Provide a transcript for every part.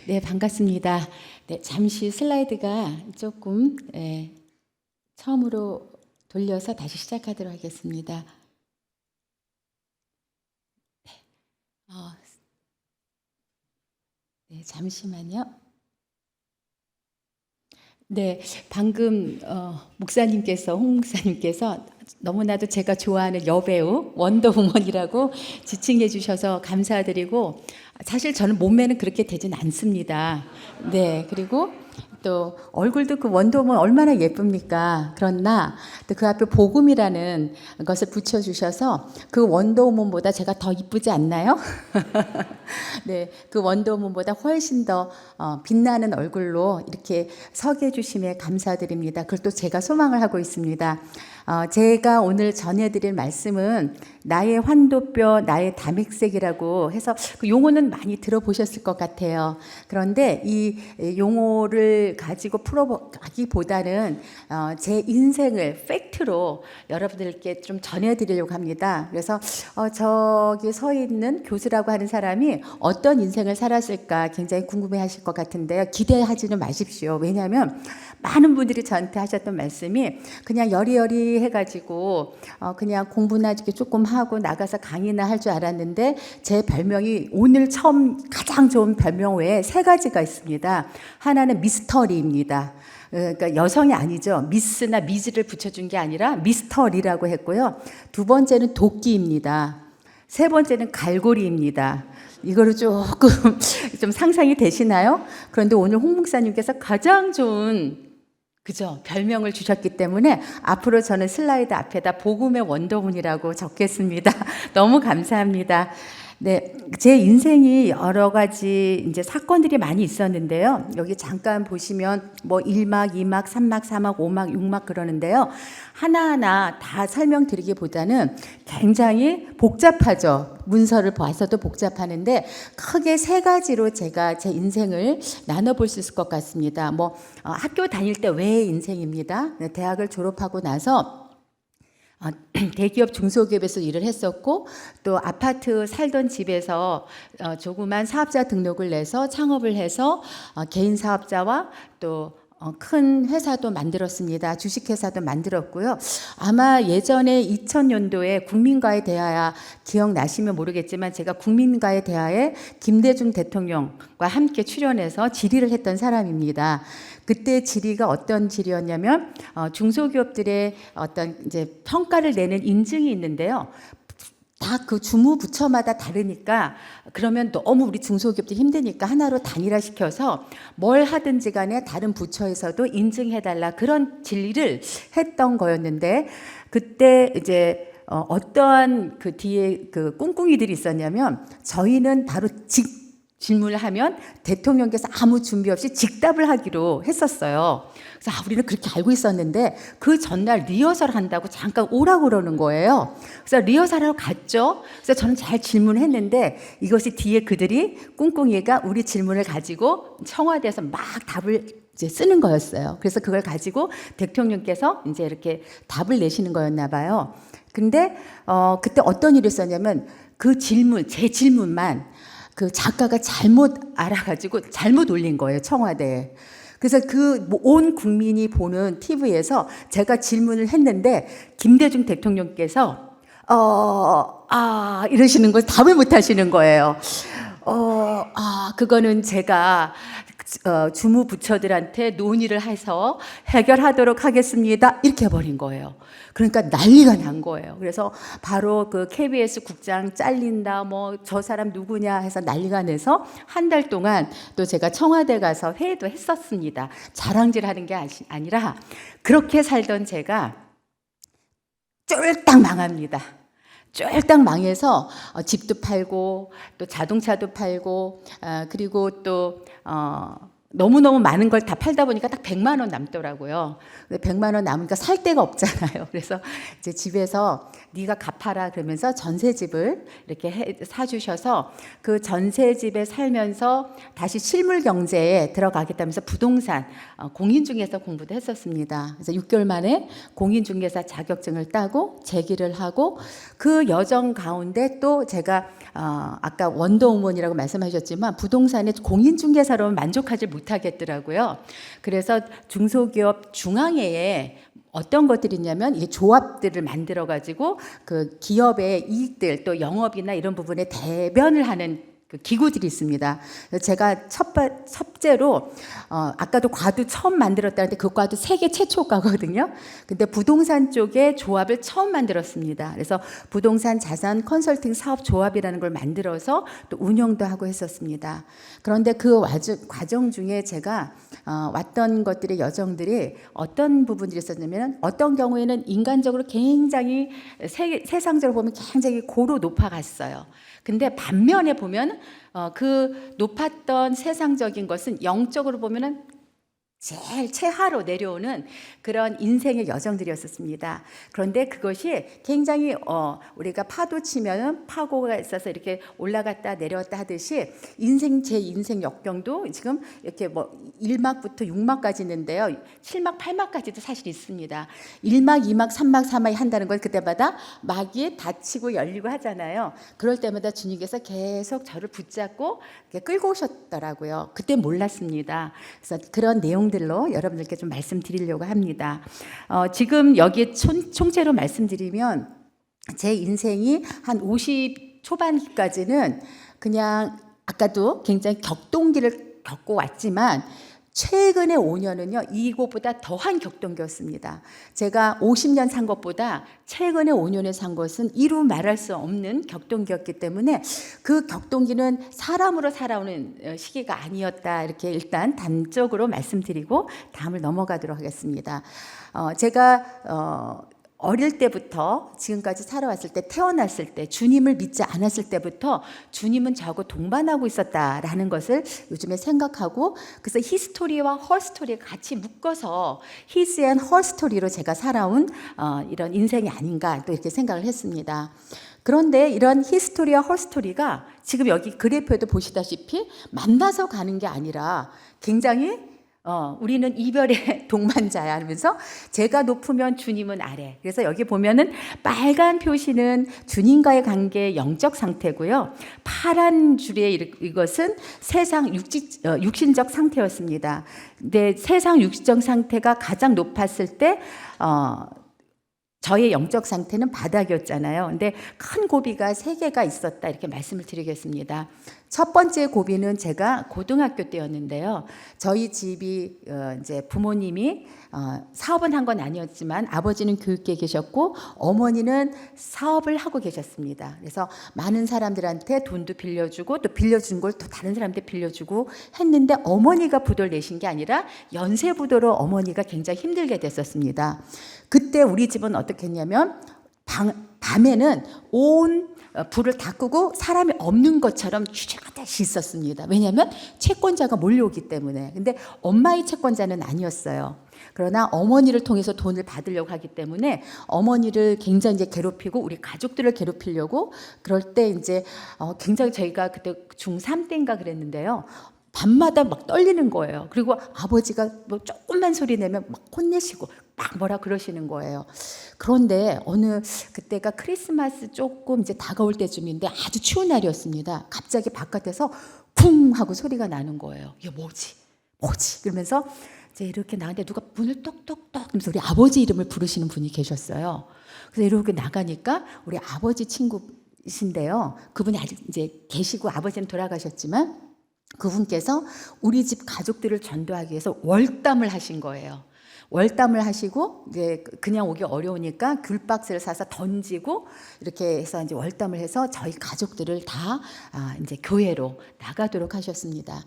네, 반갑습니다. 네, 잠시 슬라이드가 조금 처음으로 돌려서 다시 시작하도록 하겠습니다. 어, 네, 잠시만요. 네, 방금 홍 목사님께서 너무나도 제가 좋아하는 여배우 원더우먼이라고 지칭해 주셔서 감사드리고, 사실 저는 몸매는 그렇게 되진 않습니다. 네, 그리고 또 얼굴도 그 원더우먼 얼마나 예쁩니까? 그러나 또 그 앞에 복음이라는 것을 붙여주셔서 그 원더우먼보다 제가 더 이쁘지 않나요? 네, 그 원더우먼보다 훨씬 더 빛나는 얼굴로 이렇게 서게 해주심에 감사드립니다. 그걸 또 제가 소망을 하고 있습니다. 제가 오늘 전해드릴 말씀은 나의 환도뼈, 나의 담액색이라고 해서 그 용어는 많이 들어보셨을 것 같아요. 그런데 이 용어를 가지고 풀어가기보다는 제 인생을 팩트로 여러분들께 좀 전해드리려고 합니다. 그래서 저기 서 있는 교수라고 하는 사람이 어떤 인생을 살았을까 굉장히 궁금해하실 것 같은데요. 기대하지는 마십시오. 왜냐하면 많은 분들이 저한테 하셨던 말씀이 그냥 여리여리 해가지고 그냥 공부나 이렇게 조금 하고 나가서 강의나 할 줄 알았는데 제 별명이 오늘 처음 가장 좋은 별명 외에 3가지가 있습니다. 하나는 미스터리입니다. 그러니까 여성이 아니죠. 미스나 미즈를 붙여준 게 아니라 미스터리라고 했고요. 2번째는 도끼입니다. 3번째는 갈고리입니다. 이거를 조금 좀 상상이 되시나요? 그런데 오늘 홍 목사님께서 가장 좋은 그죠? 별명을 주셨기 때문에 앞으로 저는 슬라이드 앞에다 복음의 원더우먼이라고 적겠습니다. 너무 감사합니다. 네, 제 인생이 여러 가지 이제 사건들이 많이 있었는데요. 여기 잠깐 보시면 뭐 1막, 2막, 3막, 4막, 5막, 6막 그러는데요. 하나하나 다 설명드리기보다는 굉장히 복잡하죠. 문서를 봐서도 복잡하는데 크게 3가지로 제가 제 인생을 나눠볼 수 있을 것 같습니다. 뭐 학교 다닐 때 외의 인생입니다. 대학을 졸업하고 나서 대기업 중소기업에서 일을 했었고 또 아파트 살던 집에서 조그만 사업자 등록을 내서 창업을 해서 개인 사업자와 또 큰 회사도 만들었습니다. 주식회사도 만들었고요. 아마 예전에 2000년도에 국민과의 대화야 기억나시면 모르겠지만 제가 국민과의 대화에 김대중 대통령과 함께 출연해서 질의를 했던 사람입니다. 그때 질의가 어떤 질의였냐면 중소기업들의 어떤 이제 평가를 내는 인증이 있는데요. 다 그 주무부처마다 다르니까 그러면 너무 우리 중소기업들 힘드니까 하나로 단일화시켜서 뭘 하든지 간에 다른 부처에서도 인증해달라 그런 질의를 했던 거였는데 그때 이제 어떠한 그 뒤에 그 꿍꿍이들이 있었냐면 저희는 바로 질문을 하면 대통령께서 아무 준비 없이 직답을 하기로 했었어요. 그래서 우리는 그렇게 알고 있었는데 그 전날 리허설 한다고 잠깐 오라고 그러는 거예요. 그래서 리허설하러 갔죠. 그래서 저는 잘 질문했는데 이것이 뒤에 그들이 꿍꿍이가 우리 질문을 가지고 청와대에서 막 답을 이제 쓰는 거였어요. 그래서 그걸 가지고 대통령께서 이제 이렇게 답을 내시는 거였나 봐요. 근데 그때 어떤 일이 있었냐면 그 질문, 제 질문만 그 작가가 잘못 알아가지고 잘못 올린 거예요, 청와대에. 그래서 그 온 국민이 보는 TV에서 제가 질문을 했는데 김대중 대통령께서 이러시는 거 답을 못 하시는 거예요. 그거는 제가 주무부처들한테 논의를 해서 해결하도록 하겠습니다. 이렇게 해버린 거예요. 그러니까 난리가 난 거예요. 그래서 바로 그 KBS 국장 잘린다, 뭐 저 사람 누구냐 해서 난리가 나서 한 달 동안 또 제가 청와대 가서 회의도 했었습니다. 자랑질 하는 게 아니라 그렇게 살던 제가 쫄딱 망합니다. 쫄딱 망해서 집도 팔고 또 자동차도 팔고 그리고 또 너무너무 많은 걸 다 팔다 보니까 딱 100만 원 남더라고요. 근데 100만 원 남으니까 살 데가 없잖아요. 그래서 이제 집에서 네가 갚아라 그러면서 전세집을 이렇게 사주셔서 그 전세집에 살면서 다시 실물 경제에 들어가겠다면서 부동산 공인중개사 공부도 했었습니다. 그래서 6개월 만에 공인중개사 자격증을 따고 재기를 하고 그 여정 가운데 또 제가 아까 원더우먼이라고 말씀하셨지만 부동산의 공인중개사로는 만족하지 못하겠더라고요. 그래서 중소기업 중앙회에 어떤 것들이 있냐면 이 조합들을 만들어 가지고 그 기업의 이익들 또 영업이나 이런 부분에 대변을 하는 그 기구들이 있습니다. 제가 첫째로 아까도 과도 처음 만들었다는데 그 과도 세계 최초 과거든요. 근데 부동산 쪽에 조합을 처음 만들었습니다. 그래서 부동산 자산 컨설팅 사업 조합이라는 걸 만들어서 또 운영도 하고 했었습니다. 그런데 그 과정 중에 제가 왔던 것들의 여정들이 어떤 부분들이 있었냐면 어떤 경우에는 인간적으로 굉장히 세상적으로 보면 굉장히 고로 높아갔어요. 근데 반면에 보면 그 높았던 세상적인 것은 영적으로 보면은 제일 최하로 내려오는 그런 인생의 여정들이었습니다. 그런데 그것이 굉장히 우리가 파도 치면 파고가 있어서 이렇게 올라갔다 내려왔다 하듯이 제 인생 역경도 지금 이렇게 뭐 1막부터 6막까지 있는데요. 7막, 8막까지도 사실 있습니다. 1막, 2막, 3막, 4막이 한다는 건 그때마다 막이 닫히고 열리고 하잖아요. 그럴 때마다 주님께서 계속 저를 붙잡고 끌고 오셨더라고요. 그때 몰랐습니다. 그래서 그런 내용들로 여러분들께 좀 말씀드리려고 합니다. 지금 여기에 총체로 말씀드리면 제 인생이 한 50 초반까지는 그냥 아까도 굉장히 격동기를 겪고 왔지만 최근의 5년은요, 이것보다 더한 격동기였습니다. 제가 50년 산 것보다 최근의 5년에 산 것은 이루 말할 수 없는 격동기였기 때문에 그 격동기는 사람으로 살아오는 시기가 아니었다. 이렇게 일단 단적으로 말씀드리고 다음을 넘어가도록 하겠습니다. 제가 어릴 때부터 지금까지 살아왔을 때 태어났을 때 주님을 믿지 않았을 때부터 주님은 저하고 동반하고 있었다라는 것을 요즘에 생각하고 그래서 히스토리와 헐스토리를 같이 묶어서 히스 앤 헐스토리로 제가 살아온 이런 인생이 아닌가 또 이렇게 생각을 했습니다. 그런데 이런 히스토리와 헐스토리가 지금 여기 그래프에도 보시다시피 만나서 가는 게 아니라 굉장히 우리는 이별의 동반자야 하면서 제가 높으면 주님은 아래. 그래서 여기 보면은 빨간 표시는 주님과의 관계의 영적 상태고요. 파란 줄의 이것은 세상 육신적 상태였습니다. 근데 세상 육신적 상태가 가장 높았을 때 저의 영적 상태는 바닥이었잖아요. 근데 큰 고비가 3개가 있었다 이렇게 말씀을 드리겠습니다. 첫 번째 고비는 제가 고등학교 때였는데요. 저희 집이 이제 부모님이 사업은 한 건 아니었지만 아버지는 교육계에 계셨고 어머니는 사업을 하고 계셨습니다. 그래서 많은 사람들한테 돈도 빌려주고 또 빌려준 걸 또 다른 사람한테 빌려주고 했는데 어머니가 부도를 내신 게 아니라 연쇄 부도로 어머니가 굉장히 힘들게 됐었습니다. 그때 우리 집은 어떻게 했냐면 밤에는 온 불을 다 끄고 사람이 없는 것처럼 쥐잡듯이 있었습니다. 왜냐하면 채권자가 몰려오기 때문에. 근데 엄마의 채권자는 아니었어요. 그러나 어머니를 통해서 돈을 받으려고 하기 때문에 어머니를 굉장히 이제 괴롭히고 우리 가족들을 괴롭히려고 그럴 때 이제 굉장히 저희가 그때 중3 때인가 그랬는데요. 밤마다 막 떨리는 거예요. 그리고 아버지가 뭐 조금만 소리 내면 막 혼내시고 막 뭐라 그러시는 거예요. 그런데 그때가 크리스마스 조금 이제 다가올 때쯤인데 아주 추운 날이었습니다. 갑자기 바깥에서 쿵 하고 소리가 나는 거예요. 이게 뭐지? 그러면서 이제 이렇게 나한테 누가 문을 똑똑똑 하면서 우리 아버지 이름을 부르시는 분이 계셨어요. 그래서 이렇게 나가니까 우리 아버지 친구이신데요. 그분이 아직 이제 계시고 아버지는 돌아가셨지만 그분께서 우리 집 가족들을 전도하기 위해서 월담을 하신 거예요. 월담을 하시고 이제 그냥 오기 어려우니까 귤박스를 사서 던지고 이렇게 해서 이제 월담을 해서 저희 가족들을 다 이제 교회로 나가도록 하셨습니다.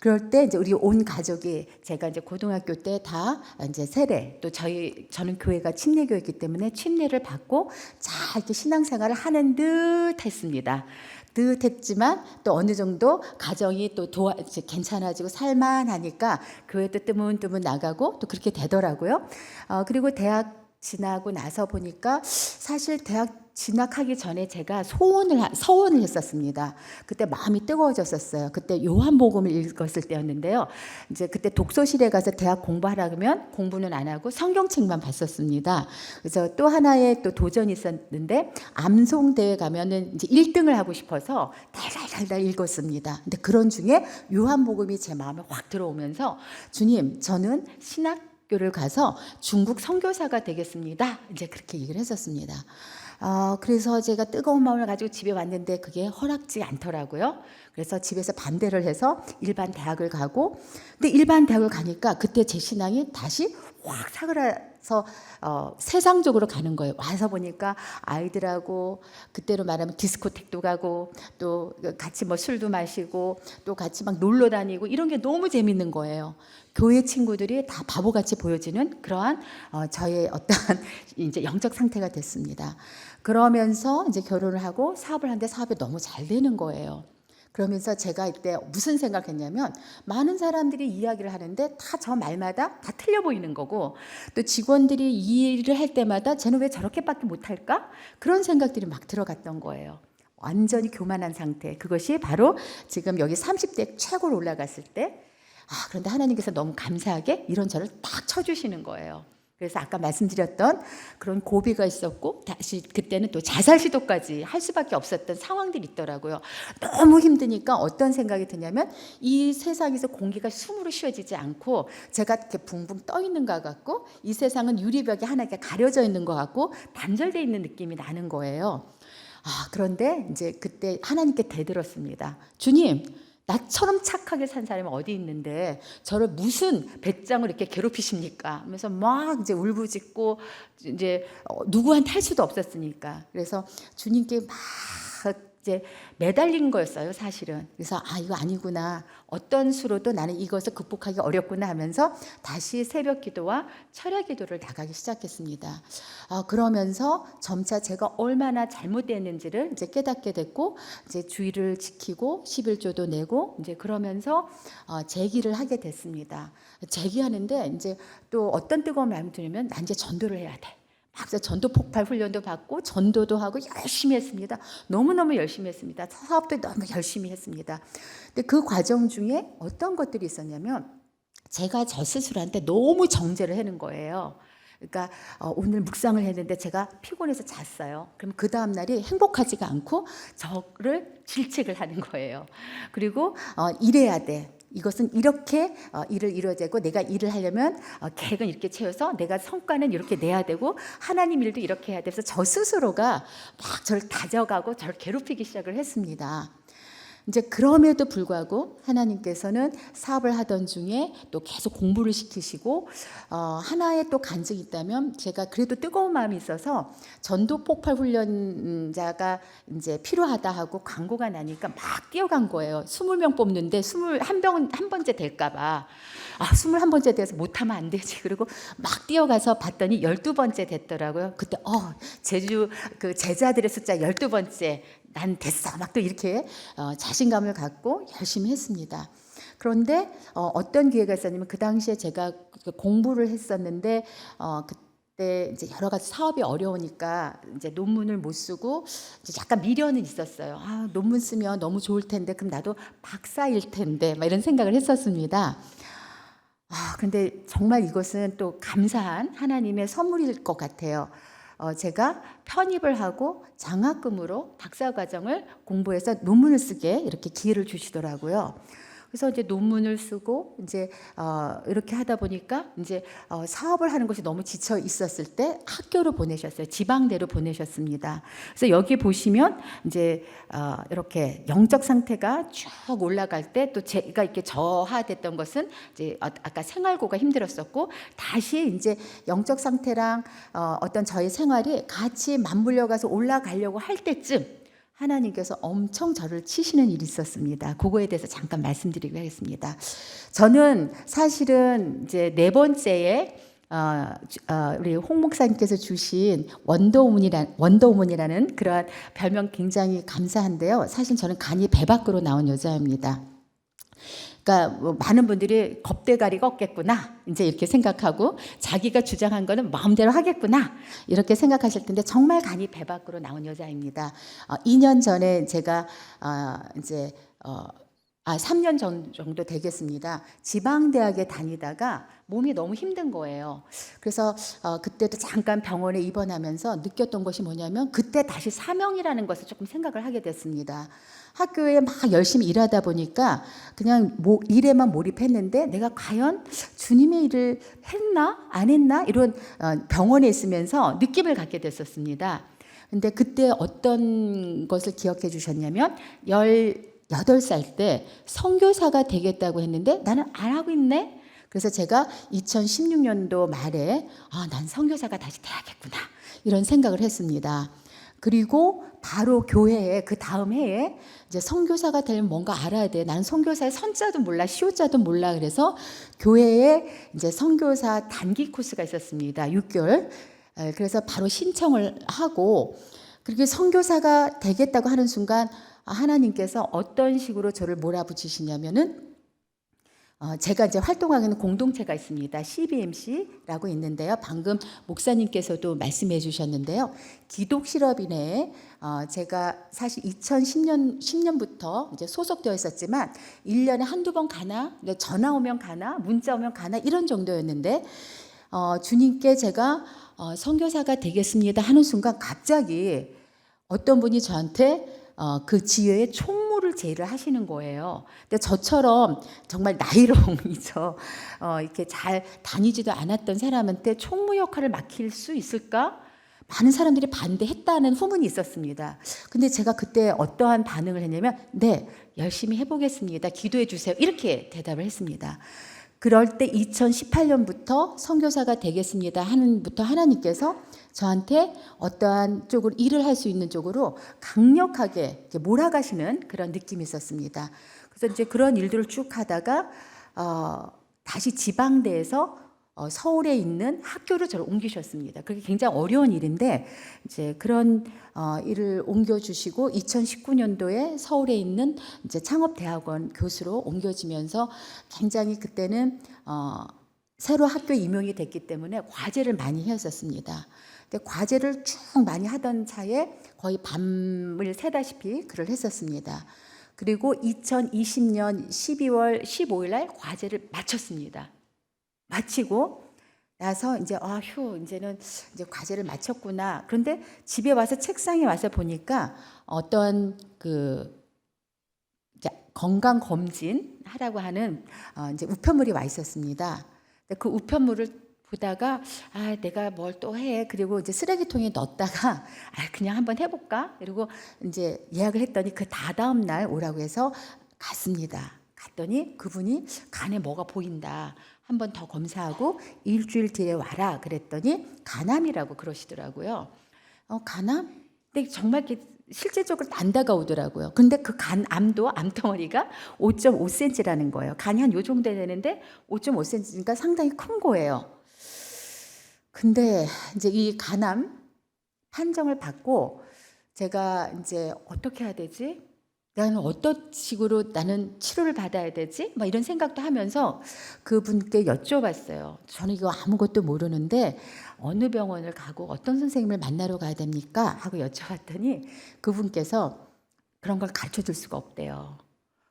그럴 때 이제 우리 온 가족이 제가 이제 고등학교 때 다 이제 세례 또 저는 교회가 침례교였기 때문에 침례를 받고 잘 이렇게 신앙생활을 하는 듯 했습니다. 따뜻했지만 또 어느 정도 가정이 또 이제 괜찮아지고 살만하니까 교회도 뜨문뜨문 나가고 또 그렇게 되더라고요. 그리고 대학 지나고 나서 보니까 사실 대학 진학하기 전에 제가 서원을 했었습니다. 그때 마음이 뜨거워졌었어요. 그때 요한복음을 읽었을 때였는데요. 이제 그때 독서실에 가서 대학 공부하라 그러면 공부는 안 하고 성경책만 봤었습니다. 그래서 또 하나의 또 도전이 있었는데 암송대회 가면은 이제 1등을 하고 싶어서 달달달달 읽었습니다. 근데 그런 중에 요한복음이 제 마음에 확 들어오면서 주님, 저는 신학교를 가서 중국 선교사가 되겠습니다. 이제 그렇게 얘기를 했었습니다. 그래서 제가 뜨거운 마음을 가지고 집에 왔는데 그게 허락지 않더라고요. 그래서 집에서 반대를 해서 일반 대학을 가고, 근데 일반 대학을 가니까 그때 제 신앙이 다시 확 사그라서 세상적으로 가는 거예요. 와서 보니까 아이들하고 그때로 말하면 디스코텍도 가고 또 같이 뭐 술도 마시고 또 같이 막 놀러 다니고 이런 게 너무 재밌는 거예요. 교회 친구들이 다 바보같이 보여지는 그러한 저의 어떠한 이제 영적 상태가 됐습니다. 그러면서 이제 결혼을 하고 사업을 하는데 사업이 너무 잘 되는 거예요. 그러면서 제가 이때 무슨 생각했냐면 많은 사람들이 이야기를 하는데 다 저 말마다 다 틀려 보이는 거고 또 직원들이 이 일을 할 때마다 쟤는 왜 저렇게밖에 못할까? 그런 생각들이 막 들어갔던 거예요. 완전히 교만한 상태. 그것이 바로 지금 여기 30대 최고로 올라갔을 때 그런데 하나님께서 너무 감사하게 이런 저를 딱 쳐주시는 거예요. 그래서 아까 말씀드렸던 그런 고비가 있었고 다시 그때는 또 자살 시도까지 할 수밖에 없었던 상황들이 있더라고요. 너무 힘드니까 어떤 생각이 드냐면 이 세상에서 공기가 숨으로 쉬어지지 않고 제가 이렇게 붕붕 떠 있는 것 같고 이 세상은 유리벽에 하나가 가려져 있는 것 같고 단절되어 있는 느낌이 나는 거예요. 그런데 이제 그때 하나님께 대들었습니다. 주님, 나처럼 착하게 산 사람이 어디 있는데 저를 무슨 배짱을 이렇게 괴롭히십니까? 하면서 막 이제 울부짖고 이제 누구한테 할 수도 없었으니까. 그래서 주님께 막 이제 매달린 거였어요, 사실은. 그래서 이거 아니구나. 어떤 수로도 나는 이것을 극복하기 어렵구나 하면서 다시 새벽 기도와 철야 기도를 나가기 시작했습니다. 그러면서 점차 제가 얼마나 잘못됐는지를 이제 깨닫게 됐고, 이제 주의를 지키고 11조도 내고 이제 그러면서 제기를 하게 됐습니다. 제기하는데 이제 또 어떤 뜨거운 마음이 들면 난 이제 전도를 해야 돼. 그래서 전도 폭발 훈련도 받고 전도도 하고 열심히 했습니다. 너무너무 열심히 했습니다. 사업도 너무 열심히 했습니다. 근데 그 과정 중에 어떤 것들이 있었냐면 제가 저 스스로한테 너무 정죄를 하는 거예요. 그러니까 오늘 묵상을 했는데 제가 피곤해서 잤어요. 그럼 그 다음 날이 행복하지가 않고 저를 질책을 하는 거예요. 그리고 이래야 돼. 이것은 이렇게 일을 이뤄야 되고 내가 일을 하려면 계획은 이렇게 채워서 내가 성과는 이렇게 내야 되고 하나님 일도 이렇게 해야 돼서 저 스스로가 막 저를 다져가고 저를 괴롭히기 시작을 했습니다. 이제 그럼에도 불구하고 하나님께서는 사업을 하던 중에 또 계속 공부를 시키시고 하나의 또 간증이 있다면 제가 그래도 뜨거운 마음이 있어서 전도 폭발 훈련자가 이제 필요하다 하고 광고가 나니까 막 뛰어간 거예요. 20명 뽑는데 21번째 될까 봐. 21번째 돼서 못하면 안 되지. 그리고 막 뛰어가서 봤더니 12번째 됐더라고요. 그때 제주 그 제자들의 숫자 12번째 난 됐어. 막 또 이렇게 자신감을 갖고 열심히 했습니다. 그런데 어떤 기회가 있었냐면 그 당시에 제가 공부를 했었는데 그때 이제 여러 가지 사업이 어려우니까 이제 논문을 못 쓰고 이제 약간 미련은 있었어요. 논문 쓰면 너무 좋을 텐데 그럼 나도 박사일 텐데 막 이런 생각을 했었습니다. 근데 정말 이것은 또 감사한 하나님의 선물일 것 같아요. 제가 편입을 하고 장학금으로 박사과정을 공부해서 논문을 쓰게 이렇게 기회를 주시더라고요. 그래서 이제 논문을 쓰고 이제 이렇게 하다 보니까 이제 사업을 하는 것이 너무 지쳐 있었을 때 학교로 보내셨어요. 지방대로 보내셨습니다. 그래서 여기 보시면 이제 이렇게 영적 상태가 쭉 올라갈 때 또 제가 이렇게 저하됐던 것은 이제 아까 생활고가 힘들었었고 다시 이제 영적 상태랑 어떤 저의 생활이 같이 맞물려 가서 올라가려고 할 때쯤 하나님께서 엄청 저를 치시는 일이 있었습니다. 그거에 대해서 잠깐 말씀드리겠습니다. 저는 사실은 이제 4번째에 우리 홍 목사님께서 주신 원더우먼이라는 그러한 별명 굉장히 감사한데요. 사실 저는 간이 배 밖으로 나온 여자입니다. 그러니까 뭐 많은 분들이 겁대가리가 없겠구나 이제 이렇게 생각하고 자기가 주장한 거는 마음대로 하겠구나 이렇게 생각하실 텐데 정말 간이 배 밖으로 나온 여자입니다. 2년 전에 제가 이제 3년 정도 되겠습니다. 지방대학에 다니다가 몸이 너무 힘든 거예요. 그래서 그때도 잠깐 병원에 입원하면서 느꼈던 것이 뭐냐면 그때 다시 사명이라는 것을 조금 생각을 하게 됐습니다. 학교에 막 열심히 일하다 보니까 그냥 일에만 몰입했는데 내가 과연 주님의 일을 했나 안 했나 이런 병원에 있으면서 느낌을 갖게 됐었습니다. 근데 그때 어떤 것을 기억해 주셨냐면 18살 때 선교사가 되겠다고 했는데 나는 안 하고 있네. 그래서 제가 2016년도 말에 난 선교사가 다시 돼야겠구나 이런 생각을 했습니다. 그리고 바로 교회에 그 다음 해에 이제 선교사가 되면 뭔가 알아야 돼. 난 선교사의 선자도 몰라, 시호자도 몰라. 그래서 교회에 이제 선교사 단기 코스가 있었습니다. 6개월. 그래서 바로 신청을 하고 그렇게 선교사가 되겠다고 하는 순간 하나님께서 어떤 식으로 저를 몰아붙이시냐면은 제가 이제 활동하는 공동체가 있습니다. CBMC라고 있는데요. 방금 목사님께서도 말씀해 주셨는데요. 기독 실업인회에 제가 사실 2010년부터 이제 소속되어 있었지만 1년에 한두 번 가나, 전화 오면 가나, 문자 오면 가나 이런 정도였는데 주님께 제가 선교사가 되겠습니다 하는 순간 갑자기 어떤 분이 저한테 그 지회에 총무를 제의를 하시는 거예요. 근데 저처럼 정말 나이롱이죠. 이렇게 잘 다니지도 않았던 사람한테 총무 역할을 맡길 수 있을까? 많은 사람들이 반대했다는 후문이 있었습니다. 근데 제가 그때 어떠한 반응을 했냐면 네, 열심히 해보겠습니다. 기도해 주세요. 이렇게 대답을 했습니다. 그럴 때 2018년부터 선교사가 되겠습니다 하는부터 하나님께서 저한테 어떠한 쪽으로 일을 할 수 있는 쪽으로 강력하게 몰아가시는 그런 느낌이 있었습니다. 그래서 이제 그런 일들을 쭉 하다가 다시 지방대에서 서울에 있는 학교를 저를 옮기셨습니다. 그게 굉장히 어려운 일인데 이제 그런 일을 옮겨주시고 2019년도에 서울에 있는 이제 창업대학원 교수로 옮겨지면서 굉장히 그때는 새로 학교 임용이 됐기 때문에 과제를 많이 했었습니다. 근데 과제를 쭉 많이 하던 차에 거의 밤을 새다시피 글을 했었습니다. 그리고 2020년 12월 15일 날 과제를 마쳤습니다. 마치고 나서 이제 이제는 이제 과제를 마쳤구나. 그런데 집에 와서 책상에 와서 보니까 어떤 그 건강 검진 하라고 하는 이제 우편물이 와 있었습니다. 그 우편물을 보다가 내가 뭘 또 해. 그리고 이제 쓰레기통에 넣었다가 그냥 한번 해볼까? 그리고 이제 예약을 했더니 그 다다음 날 오라고 해서 갔습니다. 갔더니 그분이 간에 뭐가 보인다. 한 번 더 검사하고 일주일 뒤에 와라 그랬더니 간암이라고 그러시더라고요. 간암? 근데 정말 실제적으로 안 다가오더라고요. 근데 그 간암도 암덩어리가 5.5cm라는 거예요. 간이 한 요 정도 되는데 5.5cm니까 상당히 큰 거예요. 근데 이제 이 간암 판정을 받고 제가 이제 어떻게 해야 되지? 나는 어떤 식으로 나는 치료를 받아야 되지? 막 이런 생각도 하면서 그분께 여쭤봤어요. 저는 이거 아무것도 모르는데 어느 병원을 가고 어떤 선생님을 만나러 가야 됩니까? 하고 여쭤봤더니 그분께서 그런 걸 가르쳐 줄 수가 없대요.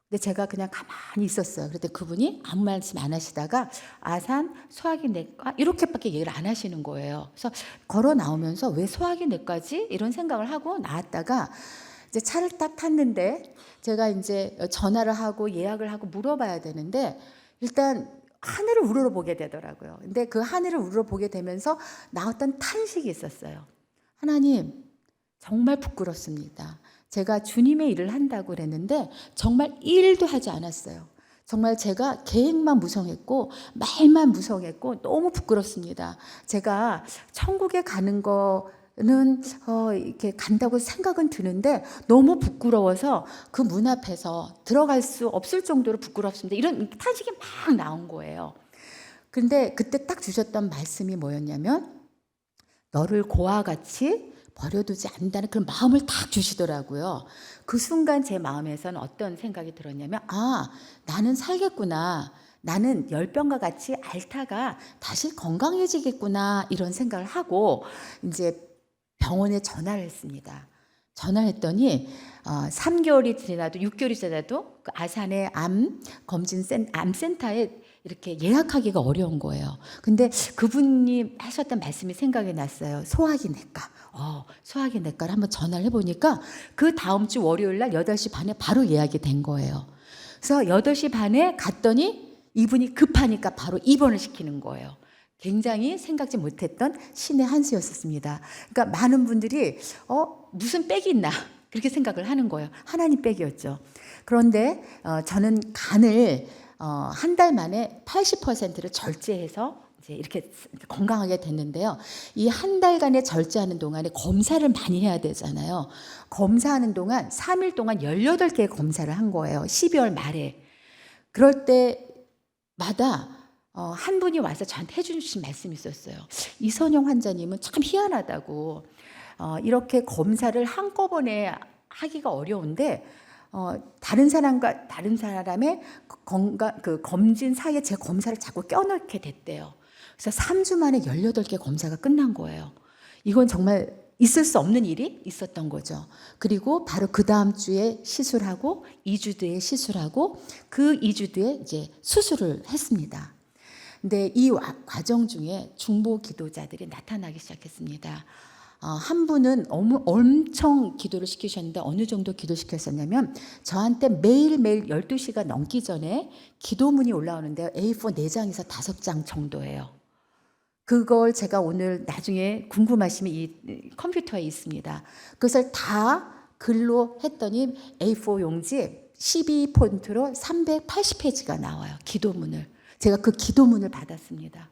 근데 제가 그냥 가만히 있었어요. 그랬더니 그분이 아무 말씀 안 하시다가 아산 소화기 내과 이렇게밖에 얘기를 안 하시는 거예요. 그래서 걸어 나오면서 왜 소화기 내과지? 이런 생각을 하고 나왔다가 이제 차를 딱 탔는데 제가 이제 전화를 하고 예약을 하고 물어봐야 되는데 일단 하늘을 우러러보게 되더라고요. 근데 그 하늘을 우러러보게 되면서 나왔던 탄식이 있었어요. 하나님, 정말 부끄럽습니다. 제가 주님의 일을 한다고 그랬는데 정말 일도 하지 않았어요. 정말 제가 계획만 무성했고 말만 무성했고 너무 부끄럽습니다. 제가 천국에 가는 거는 이렇게 간다고 생각은 드는데 너무 부끄러워서 그 문 앞에서 들어갈 수 없을 정도로 부끄럽습니다. 이런 탄식이 막 나온 거예요. 근데 그때 딱 주셨던 말씀이 뭐였냐면 너를 고와 같이 버려두지 않는다는 그런 마음을 딱 주시더라고요. 그 순간 제 마음에서는 어떤 생각이 들었냐면 나는 살겠구나. 나는 열병과 같이 앓다가 다시 건강해지겠구나 이런 생각을 하고 이제 병원에 전화를 했습니다. 전화를 했더니 3개월이 지나도 6개월이 지나도 그 아산의 암센터에 이렇게 예약하기가 어려운 거예요. 근데 그분이 하셨던 말씀이 생각이 났어요. 소화기 내과. 소화기 내과를 한번 전화를 해보니까 그 다음 주 월요일 날 8시 반에 바로 예약이 된 거예요. 그래서 8시 반에 갔더니 이분이 급하니까 바로 입원을 시키는 거예요. 굉장히 생각지 못했던 신의 한 수였었습니다. 그러니까 많은 분들이 무슨 빽이 있나 그렇게 생각을 하는 거예요. 하나님 빽이었죠. 그런데 저는 간을 한 달 만에 80%를 절제해서 이제 이렇게 건강하게 됐는데요. 이 한 달간의 절제하는 동안에 검사를 많이 해야 되잖아요. 검사하는 동안 3일 동안 18개의 검사를 한 거예요. 12월 말에. 그럴 때마다 한 분이 와서 저한테 해주신 말씀이 있었어요. 이선영 환자님은 참 희한하다고 이렇게 검사를 한꺼번에 하기가 어려운데 다른 사람과 다른 사람의 그 검진 사이에 제 검사를 자꾸 껴넣게 됐대요. 그래서 3주 만에 18개 검사가 끝난 거예요. 이건 정말 있을 수 없는 일이 있었던 거죠. 그리고 바로 그 다음 주에 시술하고 2주 뒤에 시술하고 그 2주 뒤에 이제 수술을 했습니다. 근데 이 과정 중에 중보 기도자들이 나타나기 시작했습니다. 한 분은 엄청 기도를 시키셨는데 어느 정도 기도시켰었냐면 저한테 매일매일 12시가 넘기 전에 기도문이 올라오는데요. A4 4장에서 5장 정도예요. 그걸 제가 오늘 나중에 궁금하시면 이 컴퓨터에 있습니다. 그것을 다 글로 했더니 A4 용지 12폰트로 380페이지가 나와요. 기도문을. 제가 그 기도문을 받았습니다.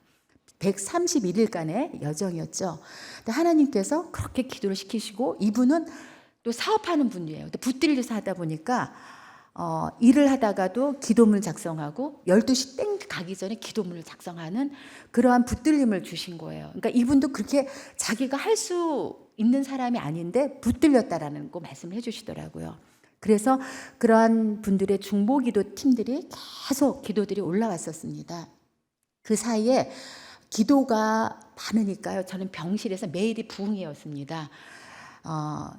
131일간의 여정이었죠. 근데 하나님께서 그렇게 기도를 시키시고 이분은 또 사업하는 분이에요. 붙들려서 하다 보니까 일을 하다가도 기도문을 작성하고 12시 땡 가기 전에 기도문을 작성하는 그러한 붙들림을 주신 거예요. 그러니까 이분도 그렇게 자기가 할 수 있는 사람이 아닌데 붙들렸다라는 거 말씀을 해주시더라고요. 그래서 그러한 분들의 중보기도 팀들이 계속 기도들이 올라왔었습니다. 그 사이에 기도가 많으니까요. 저는 병실에서 매일이 부흥이었습니다.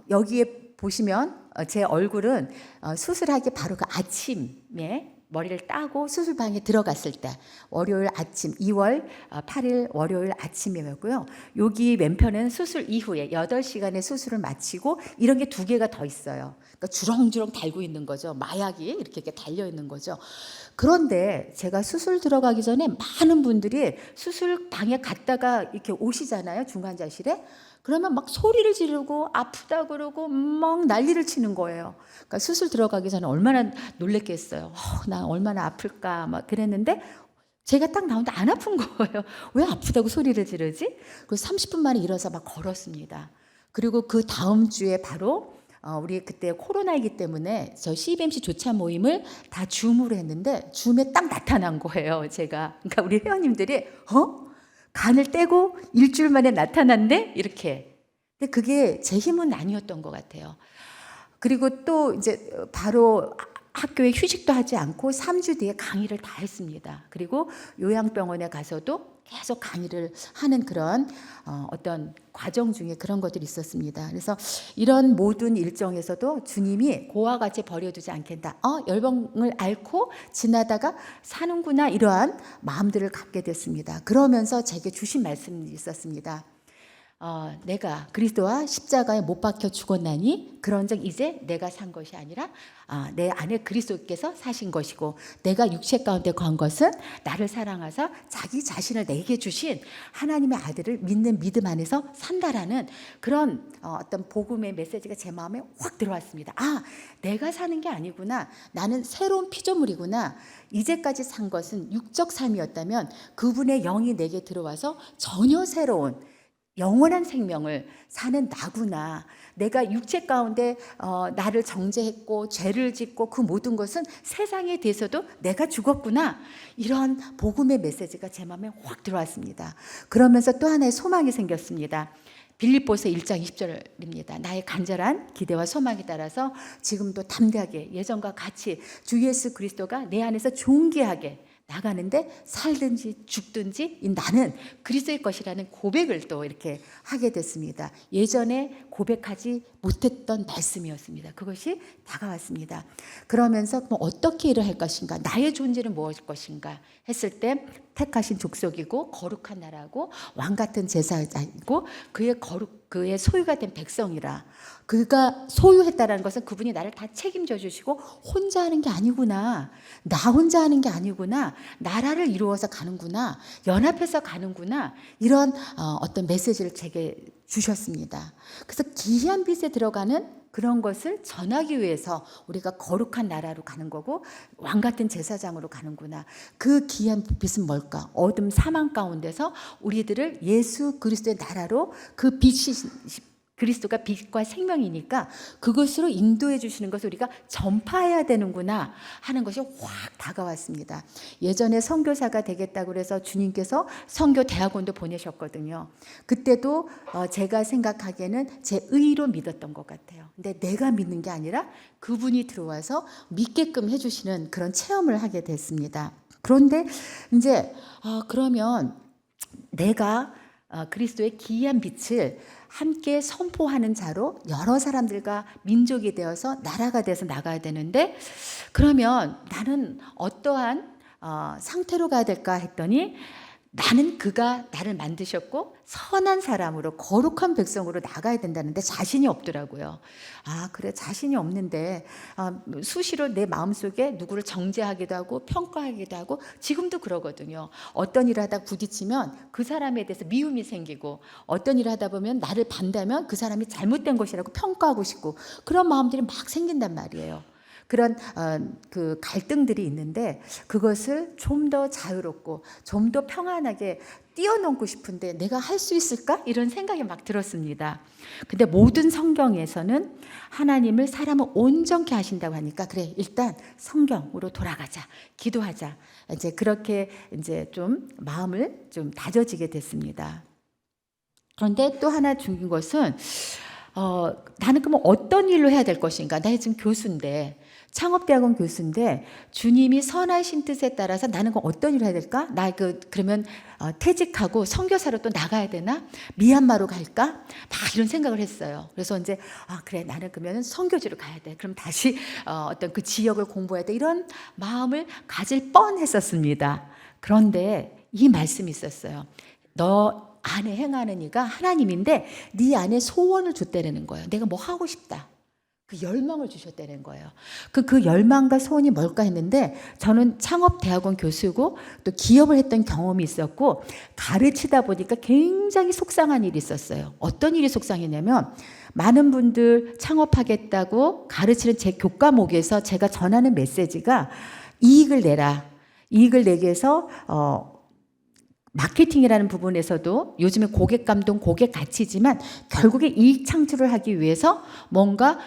여기에 보시면 제 얼굴은 수술하기 바로 그 아침에 머리를 따고 수술방에 들어갔을 때 월요일 아침 2월 8일 월요일 아침이었고요. 여기 왼편은 수술 이후에 8시간의 수술을 마치고 이런 게 2개가 더 있어요. 그러니까 주렁주렁 달고 있는 거죠. 마약이 이렇게 달려 있는 거죠. 그런데 제가 수술 들어가기 전에 많은 분들이 수술방에 갔다가 이렇게 오시잖아요. 중환자실에. 그러면 막 소리를 지르고 아프다 그러고 막 난리를 치는 거예요. 그러니까 수술 들어가기 전에 얼마나 놀랬겠어요. 나 얼마나 아플까 막 그랬는데 제가 딱 나오는데 안 아픈 거예요. 왜 아프다고 소리를 지르지? 그래서 30분 만에 일어서 막 걸었습니다. 그리고 그 다음 주에 바로 우리 그때 코로나이기 때문에 저 CBMC 조차 모임을 다 줌으로 했는데 줌에 딱 나타난 거예요. 제가. 그러니까 우리 회원님들이 간을 떼고 일주일 만에 나타났네? 이렇게. 근데 그게 제 힘은 아니었던 것 같아요. 그리고 또 이제 바로 학교에 휴식도 하지 않고 3주 뒤에 강의를 다 했습니다. 그리고 요양병원에 가서도 계속 강의를 하는 그런 어떤 과정 중에 그런 것들이 있었습니다. 그래서 이런 모든 일정에서도 주님이 고와 같이 버려두지 않겠다. 열병을 앓고 지나다가 사는구나 이러한 마음들을 갖게 됐습니다. 그러면서 제게 주신 말씀이 있었습니다. 내가 그리스도와 십자가에 못 박혀 죽었나니 그런즉 이제 내가 산 것이 아니라 내 안에 그리스도께서 사신 것이고 내가 육체 가운데 건 것은 나를 사랑하사 자기 자신을 내게 주신 하나님의 아들을 믿는 믿음 안에서 산다라는 그런 어떤 복음의 메시지가 제 마음에 확 들어왔습니다. 내가 사는 게 아니구나. 나는 새로운 피조물이구나. 이제까지 산 것은 육적 삶이었다면 그분의 영이 내게 들어와서 전혀 새로운 영원한 생명을 사는 나구나. 내가 육체 가운데 나를 정죄했고 죄를 짓고 그 모든 것은 세상에 대해서도 내가 죽었구나. 이런 복음의 메시지가 제 마음에 확 들어왔습니다. 그러면서 또 하나의 소망이 생겼습니다. 빌립보서 1장 20절입니다. 나의 간절한 기대와 소망에 따라서 지금도 담대하게 예전과 같이 주 예수 그리스도가 내 안에서 존귀하게 나가는데 살든지 죽든지 나는 그리스도의 것이라는 고백을 또 이렇게 하게 됐습니다. 예전에 고백하지 못했던 말씀이었습니다. 그것이 다가왔습니다. 그러면서 어떻게 일을 할 것인가, 나의 존재는 무엇일 것인가 했을 때 택하신 족속이고 거룩한 나라고 왕 같은 제사장이고 그의 소유가 된 백성이라. 그가 소유했다라는 것은 그분이 나를 다 책임져 주시고 혼자 하는 게 아니구나. 나 혼자 하는 게 아니구나. 나라를 이루어서 가는구나. 연합해서 가는구나. 이런 어떤 메시지를 제게 주셨습니다. 그래서 기이한 빛에 들어가는 그런 것을 전하기 위해서 우리가 거룩한 나라로 가는 거고 왕 같은 제사장으로 가는구나. 그 기이한 빛은 뭘까? 어둠 사망 가운데서 우리들을 예수 그리스도의 나라로 그 빛이 그리스도가 빛과 생명이니까 그것으로 인도해 주시는 것을 우리가 전파해야 되는구나 하는 것이 확 다가왔습니다. 예전에 선교사가 되겠다고 그래서 주님께서 선교 대학원도 보내셨거든요. 그때도 제가 생각하기에는 제 의로 믿었던 것 같아요. 근데 내가 믿는 게 아니라 그분이 들어와서 믿게끔 해주시는 그런 체험을 하게 됐습니다. 그런데 이제 그러면 내가 그리스도의 기이한 빛을 함께 선포하는 자로 여러 사람들과 민족이 되어서 나라가 돼서 나가야 되는데 그러면 나는 어떠한 상태로 가야 될까 했더니 나는 그가 나를 만드셨고 선한 사람으로 거룩한 백성으로 나가야 된다는데 자신이 없더라고요. 그래 자신이 없는데 수시로 내 마음속에 누구를 정죄하기도 하고 평가하기도 하고 지금도 그러거든요. 어떤 일을 하다 부딪히면 그 사람에 대해서 미움이 생기고 어떤 일을 하다 보면 나를 반대하면 그 사람이 잘못된 것이라고 평가하고 싶고 그런 마음들이 막 생긴단 말이에요. 그런 그 갈등들이 있는데 그것을 좀 더 자유롭고 좀 더 평안하게 뛰어넘고 싶은데 내가 할 수 있을까? 이런 생각이 막 들었습니다. 근데 모든 성경에서는 하나님을 사람을 온전케 하신다고 하니까 그래 일단 성경으로 돌아가자, 기도하자. 이제 그렇게 이제 좀 마음을 좀 다져지게 됐습니다. 그런데 또 하나 중요한 것은 나는 그럼 어떤 일로 해야 될 것인가? 나 지금 교수인데 창업대학원 교수인데 주님이 선하신 뜻에 따라서 나는 그럼 어떤 일을 해야 될까? 그러면 퇴직하고 선교사로 또 나가야 되나? 미얀마로 갈까? 막 이런 생각을 했어요. 그래서 이제 그래 나는 그러면 선교지로 가야 돼. 그럼 다시 어떤 그 지역을 공부해야 돼. 이런 마음을 가질 뻔했었습니다. 그런데 이 말씀이 있었어요. 너 안에 행하는 이가 하나님인데 네 안에 소원을 줬다는 거예요. 내가 뭐 하고 싶다. 그 열망을 주셨다는 거예요. 그 열망과 소원이 뭘까 했는데 저는 창업대학원 교수고 또 기업을 했던 경험이 있었고 가르치다 보니까 굉장히 속상한 일이 있었어요. 어떤 일이 속상했냐면 많은 분들 창업하겠다고 가르치는 제 교과목에서 제가 전하는 메시지가 이익을 내라. 이익을 내기 위해서 마케팅이라는 부분에서도 요즘에 고객 감동, 고객 가치지만 결국에 이익 창출을 하기 위해서 뭔가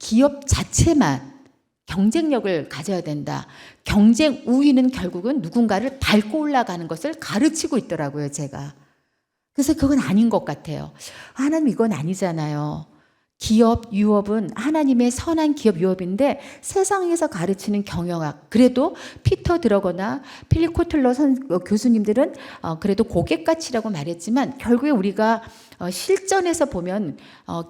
기업 자체만 경쟁력을 가져야 된다. 경쟁 우위는 결국은 누군가를 밟고 올라가는 것을 가르치고 있더라고요, 제가. 그래서 그건 아닌 것 같아요. 하나님 이건 아니잖아요. 기업 유업은 하나님의 선한 기업 유업인데 세상에서 가르치는 경영학 그래도 피터 드러거나 필립 코틀러 교수님들은 그래도 고객 가치라고 말했지만 결국에 우리가 실전에서 보면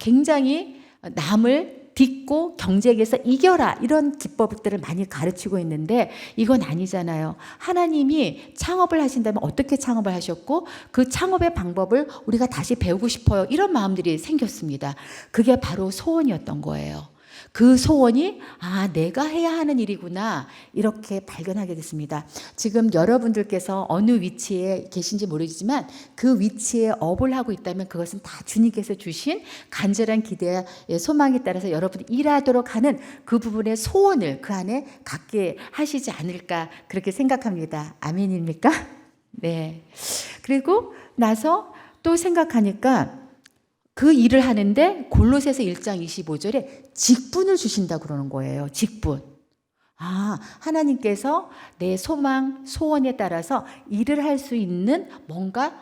굉장히 남을 딛고 경쟁에서 이겨라 이런 기법들을 많이 가르치고 있는데 이건 아니잖아요. 하나님이 창업을 하신다면 어떻게 창업을 하셨고 그 창업의 방법을 우리가 다시 배우고 싶어요. 이런 마음들이 생겼습니다. 그게 바로 소원이었던 거예요. 그 소원이 내가 해야 하는 일이구나 이렇게 발견하게 됐습니다. 지금 여러분들께서 어느 위치에 계신지 모르지만 그 위치에 업을 하고 있다면 그것은 다 주님께서 주신 간절한 기대와 소망에 따라서 여러분이 일하도록 하는 그 부분의 소원을 그 안에 갖게 하시지 않을까 그렇게 생각합니다. 아멘입니까? 네. 그리고 나서 또 생각하니까 그 일을 하는데 골로새서 1장 25절에 직분을 주신다고 그러는 거예요. 직분. 하나님께서 내 소망, 소원에 따라서 일을 할 수 있는 뭔가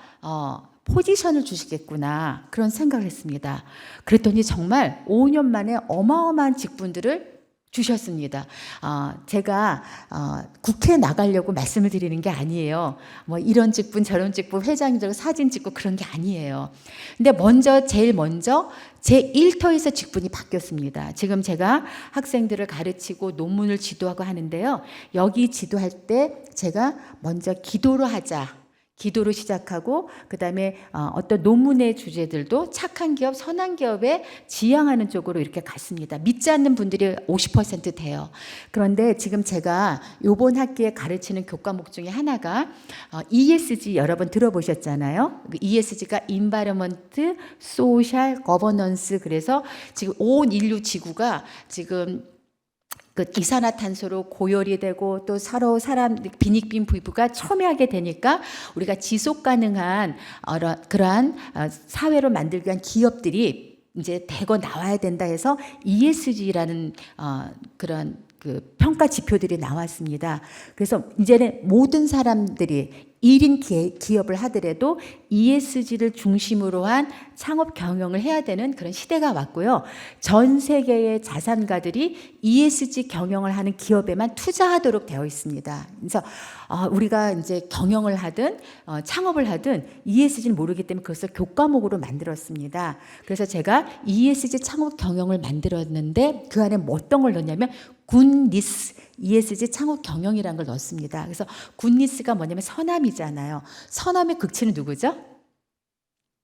포지션을 주시겠구나, 그런 생각을 했습니다. 그랬더니 정말 5년 만에 어마어마한 직분들을 주셨습니다. 제가 국회에 나가려고 말씀을 드리는 게 아니에요. 뭐 이런 직분 저런 직분, 회장이고 사진 찍고 그런 게 아니에요. 근데 제일 먼저 제 일터에서 직분이 바뀌었습니다. 지금 제가 학생들을 가르치고 논문을 지도하고 하는데요. 여기 지도할 때 제가 먼저 기도로 시작하고, 그 다음에 어떤 논문의 주제들도 착한 기업, 선한 기업에 지향하는 쪽으로 이렇게 갔습니다. 믿지 않는 분들이 50% 돼요. 그런데 지금 제가 이번 학기에 가르치는 교과목 중에 하나가 ESG, 여러분 들어보셨잖아요. ESG가 Environment, Social, Governance. 그래서 지금 온 인류 지구가 지금 그 이산화탄소로 고열이 되고 또 서로 빈익빈 부부가 첨예하게 되니까 우리가 지속 가능한 그러한 사회로 만들기 위한 기업들이 이제 대거 나와야 된다 해서 ESG라는 그런 그 평가 지표들이 나왔습니다. 그래서 이제는 모든 사람들이 1인 기업을 하더라도 ESG를 중심으로 한 창업 경영을 해야 되는 그런 시대가 왔고요. 전 세계의 자산가들이 ESG 경영을 하는 기업에만 투자하도록 되어 있습니다. 그래서 우리가 이제 경영을 하든 창업을 하든 ESG는 모르기 때문에 그것을 교과목으로 만들었습니다. 그래서 제가 ESG 창업 경영을 만들었는데 그 안에 어떤 걸 넣냐면 굿니스, ESG 창업 경영이라는 걸 넣었습니다. 그래서 굿니스가 뭐냐면 선함이잖아요. 선함의 극치는 누구죠?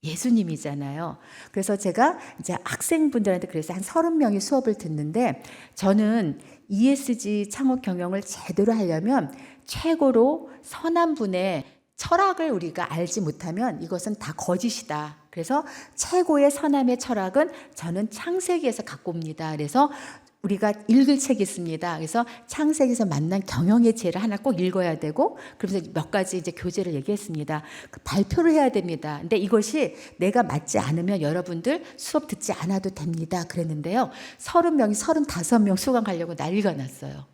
예수님이잖아요. 그래서 제가 이제 학생분들한테 그래서 한 30명이 수업을 듣는데, 저는 ESG 창업 경영을 제대로 하려면 최고로 선한 분의 철학을 우리가 알지 못하면 이것은 다 거짓이다. 그래서 최고의 선함의 철학은 저는 창세기에서 갖고 옵니다. 그래서 우리가 읽을 책이 있습니다. 그래서 창세기에서 만난 경영의 지혜를 하나 꼭 읽어야 되고, 그러면서 몇 가지 이제 교재를 얘기했습니다. 발표를 해야 됩니다. 근데 이것이 내가 맞지 않으면 여러분들 수업 듣지 않아도 됩니다. 그랬는데요. 30명이 35명 수강하려고 난리가 났어요.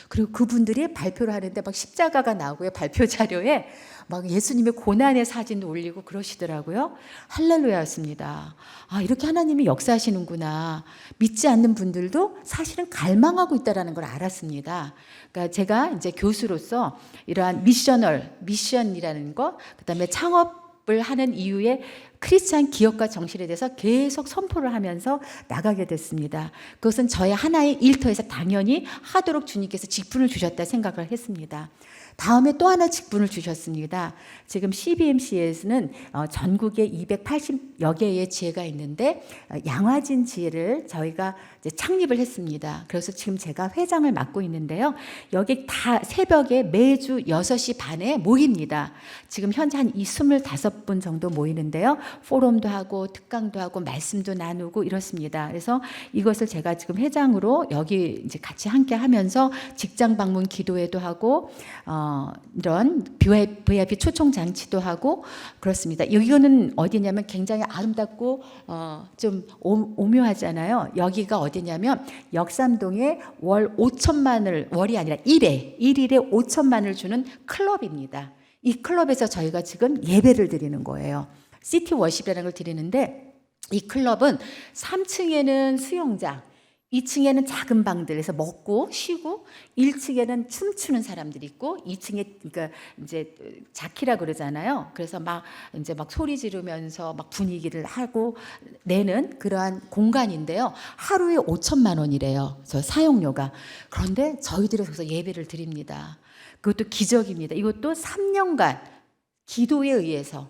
그리고 그분들이 발표를 하는데 막 십자가가 나오고요. 발표 자료에 막 예수님의 고난의 사진도 올리고 그러시더라고요. 할렐루야였습니다. 이렇게 하나님이 역사하시는구나. 믿지 않는 분들도 사실은 갈망하고 있다는 걸 알았습니다. 그러니까 제가 이제 교수로서 이러한 미션이라는 거, 그다음에 창업을 하는 이유에 크리스찬 기업가 정신에 대해서 계속 선포를 하면서 나가게 됐습니다. 그것은 저의 하나의 일터에서 당연히 하도록 주님께서 직분을 주셨다 생각을 했습니다. 다음에 또 하나 직분을 주셨습니다. 지금 CBMC에서는 전국에 280여 개의 지혜가 있는데 양화진 지혜를 저희가 이제 창립을 했습니다. 그래서 지금 제가 회장을 맡고 있는데요. 여기 다 새벽에 매주 6시 반에 모입니다. 지금 현재 한 25분 정도 모이는데요. 포럼도 하고 특강도 하고 말씀도 나누고 이렇습니다. 그래서 이것을 제가 지금 회장으로 여기 이제 같이 함께 하면서 직장 방문 기도회도 하고 이런 VIP 초청 장치도 하고 그렇습니다. 이거는 어디냐면 굉장히 아름답고 좀 오묘하잖아요. 여기가 어디냐면 역삼동에 월 5천만을, 월이 아니라 일일에 5천만을 주는 클럽입니다. 이 클럽에서 저희가 지금 예배를 드리는 거예요. 시티 워십이라는 걸 드리는데, 이 클럽은 3층에는 수영장, 2층에는 작은 방들에서 먹고 쉬고, 1층에는 춤추는 사람들이 있고, 2층에 그러니까 이제 자키라 그러잖아요. 그래서 막 소리 지르면서 막 분위기를 하고 내는 그러한 공간인데요. 하루에 5천만 원이래요. 저 사용료가. 그런데 저희들이 거기서 예배를 드립니다. 그것도 기적입니다. 이것도 3년간 기도에 의해서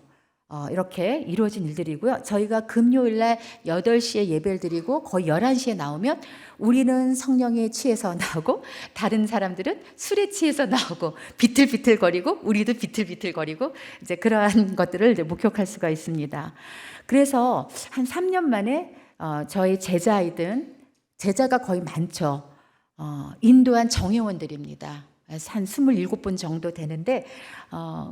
이렇게 이루어진 일들이고요. 저희가 금요일 날 8시에 예배를 드리고 거의 11시에 나오면 우리는 성령에 취해서 나오고 다른 사람들은 술에 취해서 나오고 비틀비틀거리고 우리도 비틀비틀거리고 이제 그러한 것들을 이제 목격할 수가 있습니다. 그래서 한 3년 만에 저희 제자가 거의 많죠. 인도한 정회원들입니다. 한 27번 정도 되는데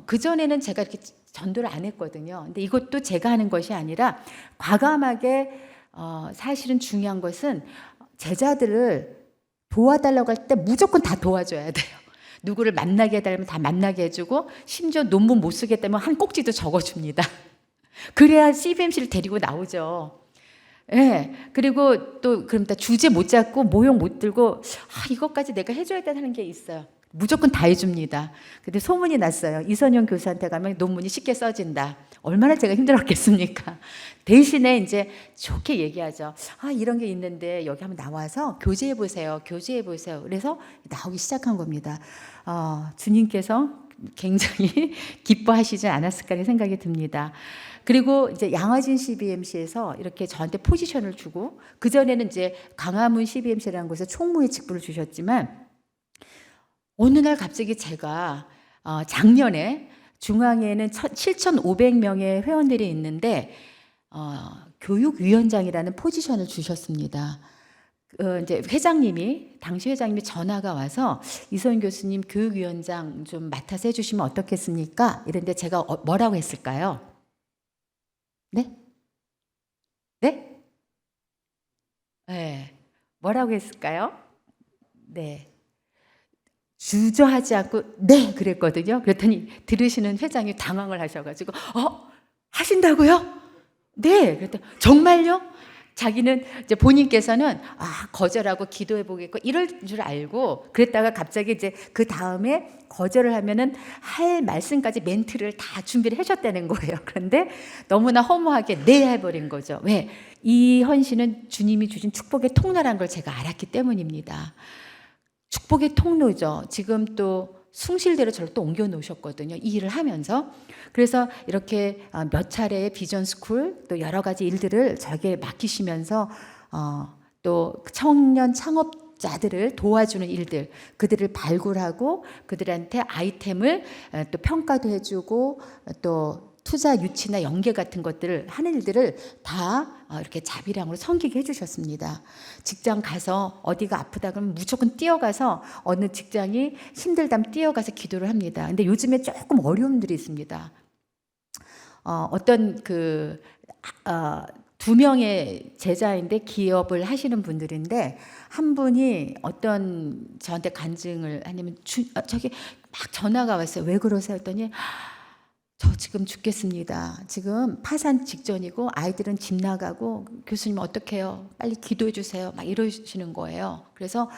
그전에는 제가 이렇게 전도를 안 했거든요. 근데 이것도 제가 하는 것이 아니라 과감하게 사실은 중요한 것은 제자들을 도와달라고 할 때 무조건 다 도와줘야 돼요. 누구를 만나게 해달라면 다 만나게 해주고 심지어 논문 못 쓰겠다면 한 꼭지도 적어줍니다. 그래야 CBMC를 데리고 나오죠. 예. 그리고 또 그럼 주제 못 잡고 모형 못 들고 이것까지 내가 해줘야 되는 게 있어요. 무조건 다 해줍니다. 근데 소문이 났어요. 이선영 교수한테 가면 논문이 쉽게 써진다. 얼마나 제가 힘들었겠습니까? 대신에 이제 좋게 얘기하죠. 이런 게 있는데 여기 한번 나와서 교제해 보세요. 교제해 보세요. 그래서 나오기 시작한 겁니다. 주님께서 굉장히 기뻐하시지 않았을까 생각이 듭니다. 그리고 이제 양화진 CBMC에서 이렇게 저한테 포지션을 주고, 그전에는 이제 강화문 CBMC라는 곳에 총무의 직분을 주셨지만, 어느 날 갑자기 제가 작년에 중앙에는 7,500명의 회원들이 있는데 교육위원장이라는 포지션을 주셨습니다. 이제 당시 회장님이 전화가 와서 이소연 교수님 교육위원장 좀 맡아서 해주시면 어떻겠습니까? 이런데 제가 뭐라고 했을까요? 네? 네? 네. 뭐라고 했을까요? 네. 주저하지 않고 네 그랬거든요. 그랬더니 들으시는 회장이 당황을 하셔가지고 하신다고요? 네. 그랬더니 정말요? 자기는 이제 본인께서는 거절하고 기도해 보겠고 이럴 줄 알고 그랬다가 갑자기 이제 그 다음에 거절을 하면은 할 말씀까지 멘트를 다 준비를 하셨다는 거예요. 그런데 너무나 허무하게 네 해버린 거죠. 왜? 이 헌신은 주님이 주신 축복의 통로라는 걸 제가 알았기 때문입니다. 축복의 통로죠. 지금 또 숭실대로 저를 또 옮겨 놓으셨거든요. 이 일을 하면서. 그래서 이렇게 몇 차례의 비전 스쿨 또 여러 가지 일들을 저에게 맡기시면서 또 청년 창업자들을 도와주는 일들, 그들을 발굴하고 그들한테 아이템을 또 평가도 해주고 또 투자 유치나 연계 같은 것들을 하는 일들을 다 이렇게 자비량으로 섬기게 해주셨습니다. 직장 가서 어디가 아프다 그러면 무조건 뛰어가서 어느 직장이 힘들다면 뛰어가서 기도를 합니다. 근데 요즘에 조금 어려움들이 있습니다. 어떤 두 명의 제자인데 기업을 하시는 분들인데 한 분이 어떤 저한테 간증을 하냐면 저기 막 전화가 왔어요. 왜 그러세요? 했더니 저 지금 죽겠습니다. 지금 파산 직전이고 아이들은 집 나가고 교수님 어떡해요? 빨리 기도해 주세요. 막 이러시는 거예요. 그래서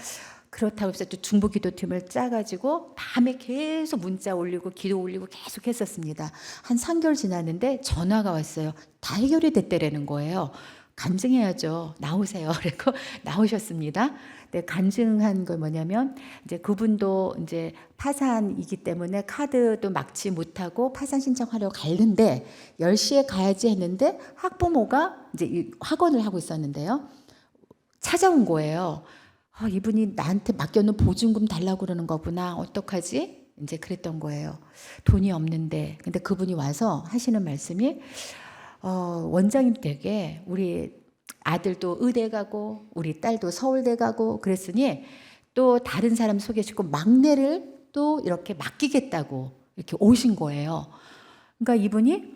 그렇다고 해서 또 중보기도팀을 짜가지고 밤에 계속 문자 올리고 기도 올리고 계속 했었습니다. 한 3개월 지났는데 전화가 왔어요. 다 해결이 됐대라는 거예요. 간증해야죠. 나오세요. 그리고 나오셨습니다. 근데 간증한 거 뭐냐면 이제 그분도 이제 파산이기 때문에 카드도 막지 못하고 파산 신청하려고 갔는데 10시에 가야지 했는데 학부모가 이제 학원을 하고 있었는데요. 찾아온 거예요. 이분이 나한테 맡겨놓은 보증금 달라고 그러는 거구나. 어떡하지? 이제 그랬던 거예요. 돈이 없는데. 근데 그분이 와서 하시는 말씀이 원장님 댁에 우리 아들도 의대 가고 우리 딸도 서울대 가고 그랬으니 또 다른 사람 소개시키고 막내를 또 이렇게 맡기겠다고 이렇게 오신 거예요. 그러니까 이분이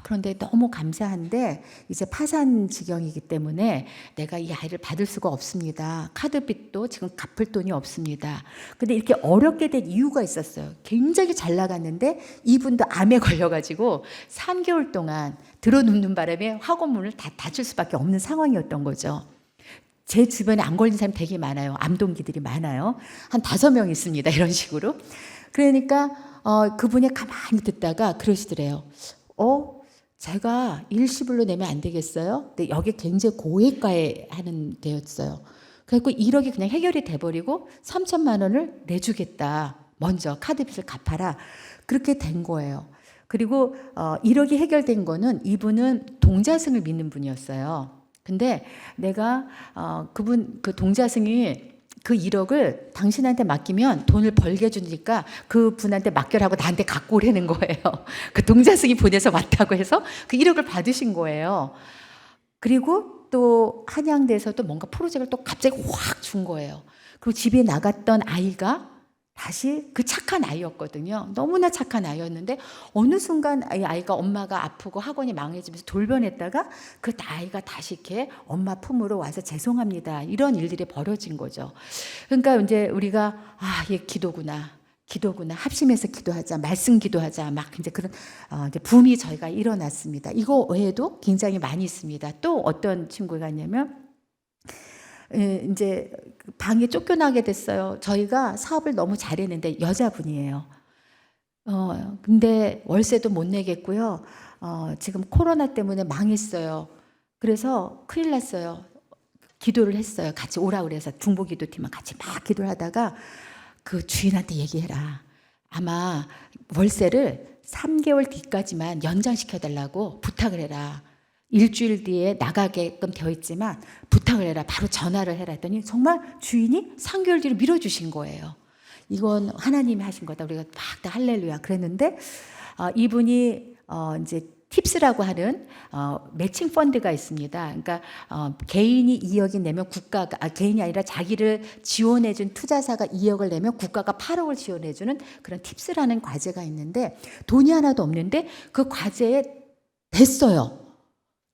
그런데 너무 감사한데 이제 파산 지경이기 때문에 내가 이 아이를 받을 수가 없습니다. 카드빚도 지금 갚을 돈이 없습니다. 근데 이렇게 어렵게 된 이유가 있었어요. 굉장히 잘 나갔는데 이분도 암에 걸려가지고 3개월 동안 들어눕는 바람에 학원문을 다 닫힐 수밖에 없는 상황이었던 거죠. 제 주변에 안 걸린 사람 되게 많아요. 암동기들이 많아요. 한 5명 있습니다. 이런 식으로. 그러니까 그분이 가만히 듣다가 그러시더래요. 제가 일시불로 내면 안 되겠어요? 근데 여기 굉장히 고액가에 하는 데였어요. 그래서 1억이 그냥 해결이 돼버리고 3천만 원을 내주겠다. 먼저 카드빚을 갚아라. 그렇게 된 거예요. 그리고 1억이 해결된 거는 이분은 동자승을 믿는 분이었어요. 근데 내가 그 동자승이 그 1억을 당신한테 맡기면 돈을 벌게 해주니까 그 분한테 맡겨라고 나한테 갖고 오라는 거예요. 그 동자승이 보내서 왔다고 해서 그 1억을 받으신 거예요. 그리고 또 한양대에서도 뭔가 프로젝트를 또 갑자기 확 준 거예요. 그리고 집에 나갔던 아이가 다시 그 착한 아이였거든요. 너무나 착한 아이였는데 어느 순간 이 아이가 엄마가 아프고 학원이 망해지면서 돌변했다가 그 아이가 다시 이렇게 엄마 품으로 와서 죄송합니다. 이런 일들이 벌어진 거죠. 그러니까 이제 우리가 얘 기도구나. 합심해서 기도하자, 말씀 기도하자, 막 이제 그런 이제 붐이 저희가 일어났습니다. 이거 외에도 굉장히 많이 있습니다. 또 어떤 친구가 있냐면 이제 방에 쫓겨나게 됐어요. 저희가 사업을 너무 잘했는데 여자분이에요. 근데 월세도 못 내겠고요. 지금 코로나 때문에 망했어요. 그래서 큰일 났어요. 기도를 했어요. 같이 오라 그래서 중보기도팀만 같이 막 기도를 하다가 그 주인한테 얘기해라. 아마 월세를 3개월 뒤까지만 연장시켜달라고 부탁을 해라. 일주일 뒤에 나가게끔 되어 있지만 부탁을 해라. 바로 전화를 해라 했더니 정말 주인이 3개월 뒤로 밀어주신 거예요. 이건 하나님이 하신 거다. 우리가 막 다 할렐루야 그랬는데 이분이 이제 팁스라고 하는 매칭 펀드가 있습니다. 그러니까 개인이 2억이 내면 국가가 개인이 아니라 자기를 지원해준 투자사가 2억을 내면 국가가 8억을 지원해주는 그런 팁스라는 과제가 있는데 돈이 하나도 없는데 그 과제에 됐어요.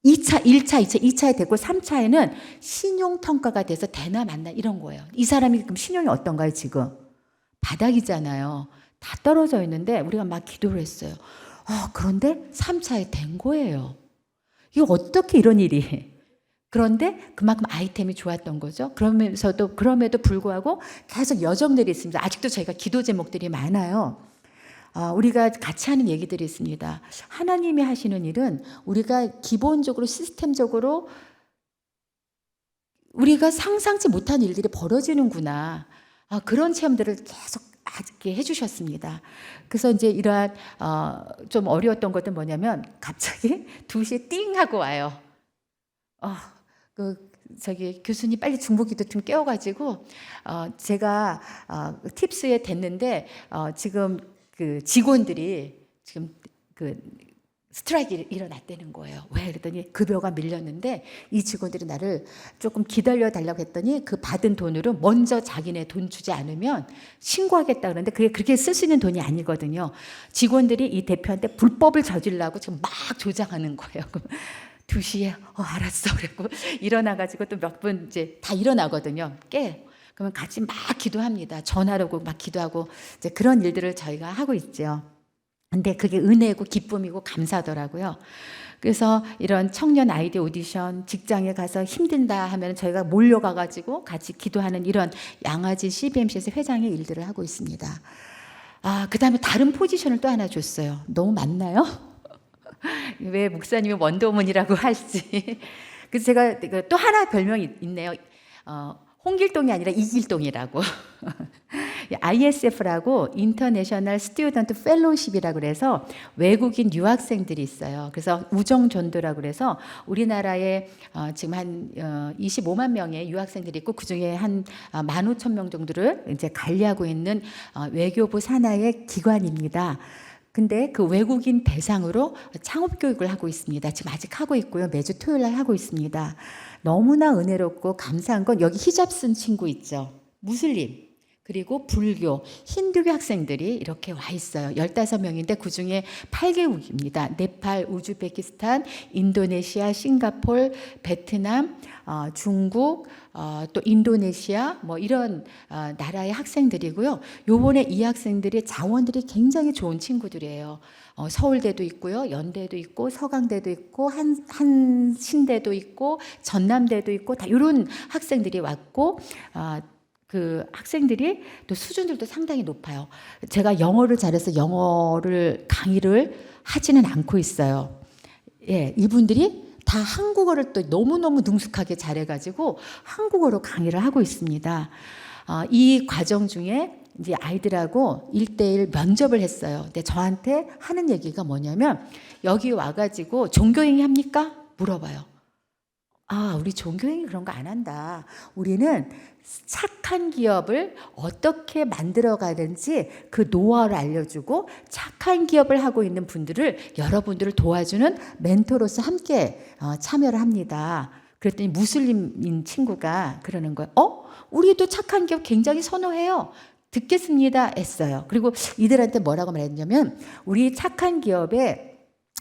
2차, 1차, 2차, 2차에 됐고 3차에는 신용평가가 돼서 되나 맞나 이런 거예요. 이 사람이 그럼 신용이 어떤가요 지금? 바닥이잖아요. 다 떨어져 있는데 우리가 막 기도를 했어요. 그런데 3차에 된 거예요. 이거 어떻게 이런 일이? 그런데 그만큼 아이템이 좋았던 거죠. 그럼에도 불구하고 계속 여정들이 있습니다. 아직도 저희가 기도 제목들이 많아요. 우리가 같이 하는 얘기들이 있습니다. 하나님이 하시는 일은 우리가 기본적으로 시스템적으로 우리가 상상치 못한 일들이 벌어지는구나. 그런 체험들을 계속 해주셨습니다. 그래서 이제 이러한 좀 어려웠던 것은 뭐냐면 갑자기 2시에 띵 하고 와요. 저기 교수님 빨리 중보기도 좀 깨워가지고 제가 팁스에 됐는데 지금 그 직원들이 지금 그 스트라이크가 일어났다는 거예요. 왜? 그랬더니 급여가 밀렸는데 이 직원들이 나를 조금 기다려 달라고 했더니 그 받은 돈으로 먼저 자기네 돈 주지 않으면 신고하겠다 그러는데 그게 그렇게 쓸 수 있는 돈이 아니거든요. 직원들이 이 대표한테 불법을 저지르려고 지금 막 조장하는 거예요. 2시에 알았어 그랬고 일어나가지고 또 몇 분 이제 다 일어나거든요. 그러면 같이 막 기도합니다. 전화로 막 기도하고 이제 그런 일들을 저희가 하고 있죠. 근데 그게 은혜고 기쁨이고 감사하더라고요. 그래서 이런 청년 아이디어 오디션 직장에 가서 힘든다 하면 저희가 몰려가가지고 같이 기도하는 이런 양아지 CBMC에서 회장의 일들을 하고 있습니다. 그 다음에 다른 포지션을 또 하나 줬어요. 너무 많나요? 왜 목사님이 원더우먼이라고 할지. 그래서 제가 또 하나 별명이 있네요. 홍길동이 아니라 이길동이라고. ISF라고 인터내셔널 스튜던트 펠로우십이라고 그래서 외국인 유학생들이 있어요. 그래서 우정전도라고 그래서 우리나라에 지금 한 25만 명의 유학생들이 있고 그중에 한 15,000명 정도를 이제 관리하고 있는 외교부 산하의 기관입니다. 근데 그 외국인 대상으로 창업 교육을 하고 있습니다. 지금 아직 하고 있고요. 매주 토요일 날 하고 있습니다. 너무나 은혜롭고 감사한 건 여기 히잡 쓴 친구 있죠. 무슬림. 그리고 불교, 힌두교 학생들이 이렇게 와 있어요. 15명인데 그중에 8개국입니다. 네팔, 우즈베키스탄, 인도네시아, 싱가폴, 베트남, 중국, 또 인도네시아 뭐 이런 나라의 학생들이고요. 요번에 이 학생들이 자원들이 굉장히 좋은 친구들이에요. 서울대도 있고요. 연대도 있고 서강대도 있고 한신대도 있고 전남대도 있고 다 이런 학생들이 왔고 그 학생들이 또 수준들도 상당히 높아요. 제가 영어를 잘해서 영어를 강의를 하지는 않고 있어요. 예, 이분들이 다 한국어를 또 너무너무 능숙하게 잘해가지고 한국어로 강의를 하고 있습니다. 이 과정 중에 이제 아이들하고 1대1 면접을 했어요. 근데 저한테 하는 얘기가 뭐냐면 여기 와가지고 종교행위 합니까? 물어봐요. 우리 종교행위 그런 거 안 한다. 우리는 착한 기업을 어떻게 만들어가는지 그 노하우를 알려주고 착한 기업을 하고 있는 분들을 여러분들을 도와주는 멘토로서 함께 참여를 합니다. 그랬더니 무슬림인 친구가 그러는 거예요. 우리도 착한 기업 굉장히 선호해요. 듣겠습니다 했어요. 그리고 이들한테 뭐라고 말했냐면 우리 착한 기업의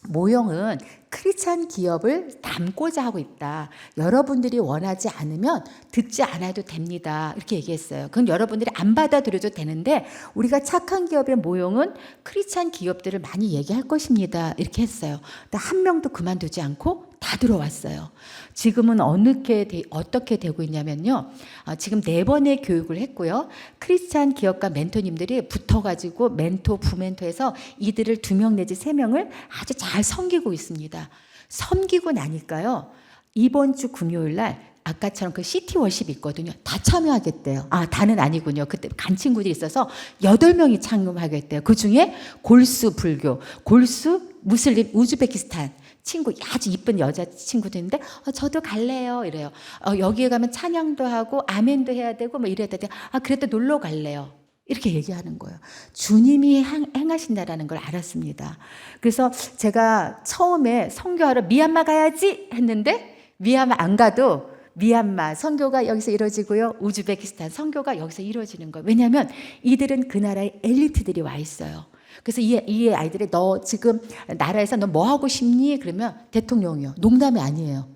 모형은 크리스찬 기업을 담고자 하고 있다. 여러분들이 원하지 않으면 듣지 않아도 됩니다. 이렇게 얘기했어요. 그건 여러분들이 안 받아들여도 되는데 우리가 착한 기업의 모형은 크리스찬 기업들을 많이 얘기할 것입니다. 이렇게 했어요. 근데 한 명도 그만두지 않고 다 들어왔어요. 지금은 어떻게 되고 있냐면요. 지금 4번의 교육을 했고요. 크리스찬 기업가 멘토님들이 붙어가지고 멘토, 부멘토해서 이들을 2명 내지 3명을 아주 잘 섬기고 있습니다. 섬기고 나니까요. 이번 주 금요일 날 아까처럼 그 시티 워십 있거든요. 다 참여하겠대요. 다는 아니군요. 그때 간 친구들이 있어서 8명이 참여하겠대요. 그 중에 골수 불교, 골수 무슬림, 우즈베키스탄 친구, 아주 이쁜 여자 친구도 있는데 저도 갈래요 이래요. 여기에 가면 찬양도 하고 아멘도 해야 되고 뭐 이래야 되는데 그래도 놀러 갈래요. 이렇게 얘기하는 거예요. 주님이 행하신다라는 걸 알았습니다. 그래서 제가 처음에 선교하러 미얀마 가야지 했는데 미얀마 안 가도 미얀마 선교가 여기서 이루어지고요. 우즈베키스탄 선교가 여기서 이루어지는 거예요. 왜냐하면 이들은 그 나라의 엘리트들이 와 있어요. 그래서 이 아이들이 너 지금 나라에서 너 뭐 하고 싶니? 그러면 대통령이요. 농담이 아니에요.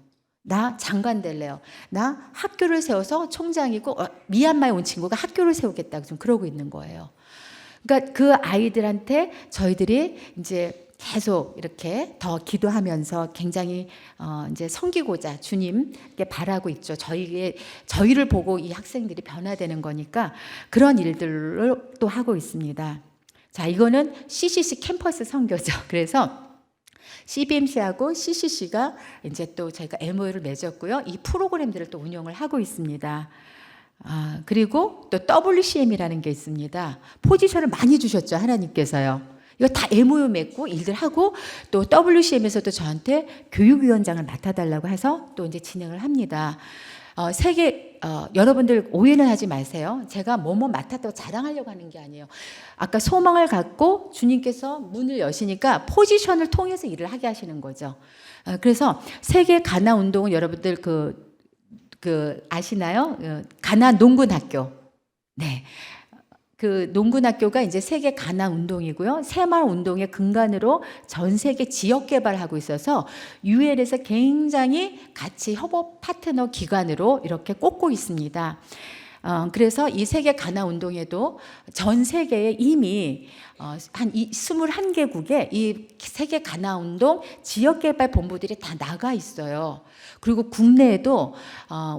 나 장관 될래요. 나 학교를 세워서 총장이고 미얀마에 온 친구가 학교를 세우겠다고 지금 그러고 있는 거예요. 그러니까 그 아이들한테 저희들이 이제 계속 이렇게 더 기도하면서 굉장히 이제 섬기고자 주님께 바라고 있죠. 저희를 보고 이 학생들이 변화되는 거니까 그런 일들을 또 하고 있습니다. 자, 이거는 CCC 캠퍼스 선교죠. 그래서 CBMC하고 CCC가 이제 또 저희가 MOU를 맺었고요. 이 프로그램들을 또 운영을 하고 있습니다. 그리고 또 WCM이라는 게 있습니다. 포지션을 많이 주셨죠. 하나님께서요. 이거 다 MOU 맺고 일들 하고 또 WCM에서도 저한테 교육위원장을 맡아달라고 해서 또 이제 진행을 합니다. 여러분들 오해는 하지 마세요. 제가 뭐뭐 맡았다고 자랑하려고 하는 게 아니에요. 아까 소망을 갖고 주님께서 문을 여시니까 포지션을 통해서 일을 하게 하시는 거죠. 그래서 세계 가나 운동은 여러분들 아시나요? 가나 농군학교. 네. 그 농군학교가 이제 세계 가나 운동이고요. 새마을 운동의 근간으로 전 세계 지역 개발하고 있어서 UN에서 굉장히 같이 협업 파트너 기관으로 이렇게 꼽고 있습니다. 그래서 이 세계 가나 운동에도 전 세계에 이미 한 21개국에 이 세계 가나 운동 지역 개발 본부들이 다 나가 있어요. 그리고 국내에도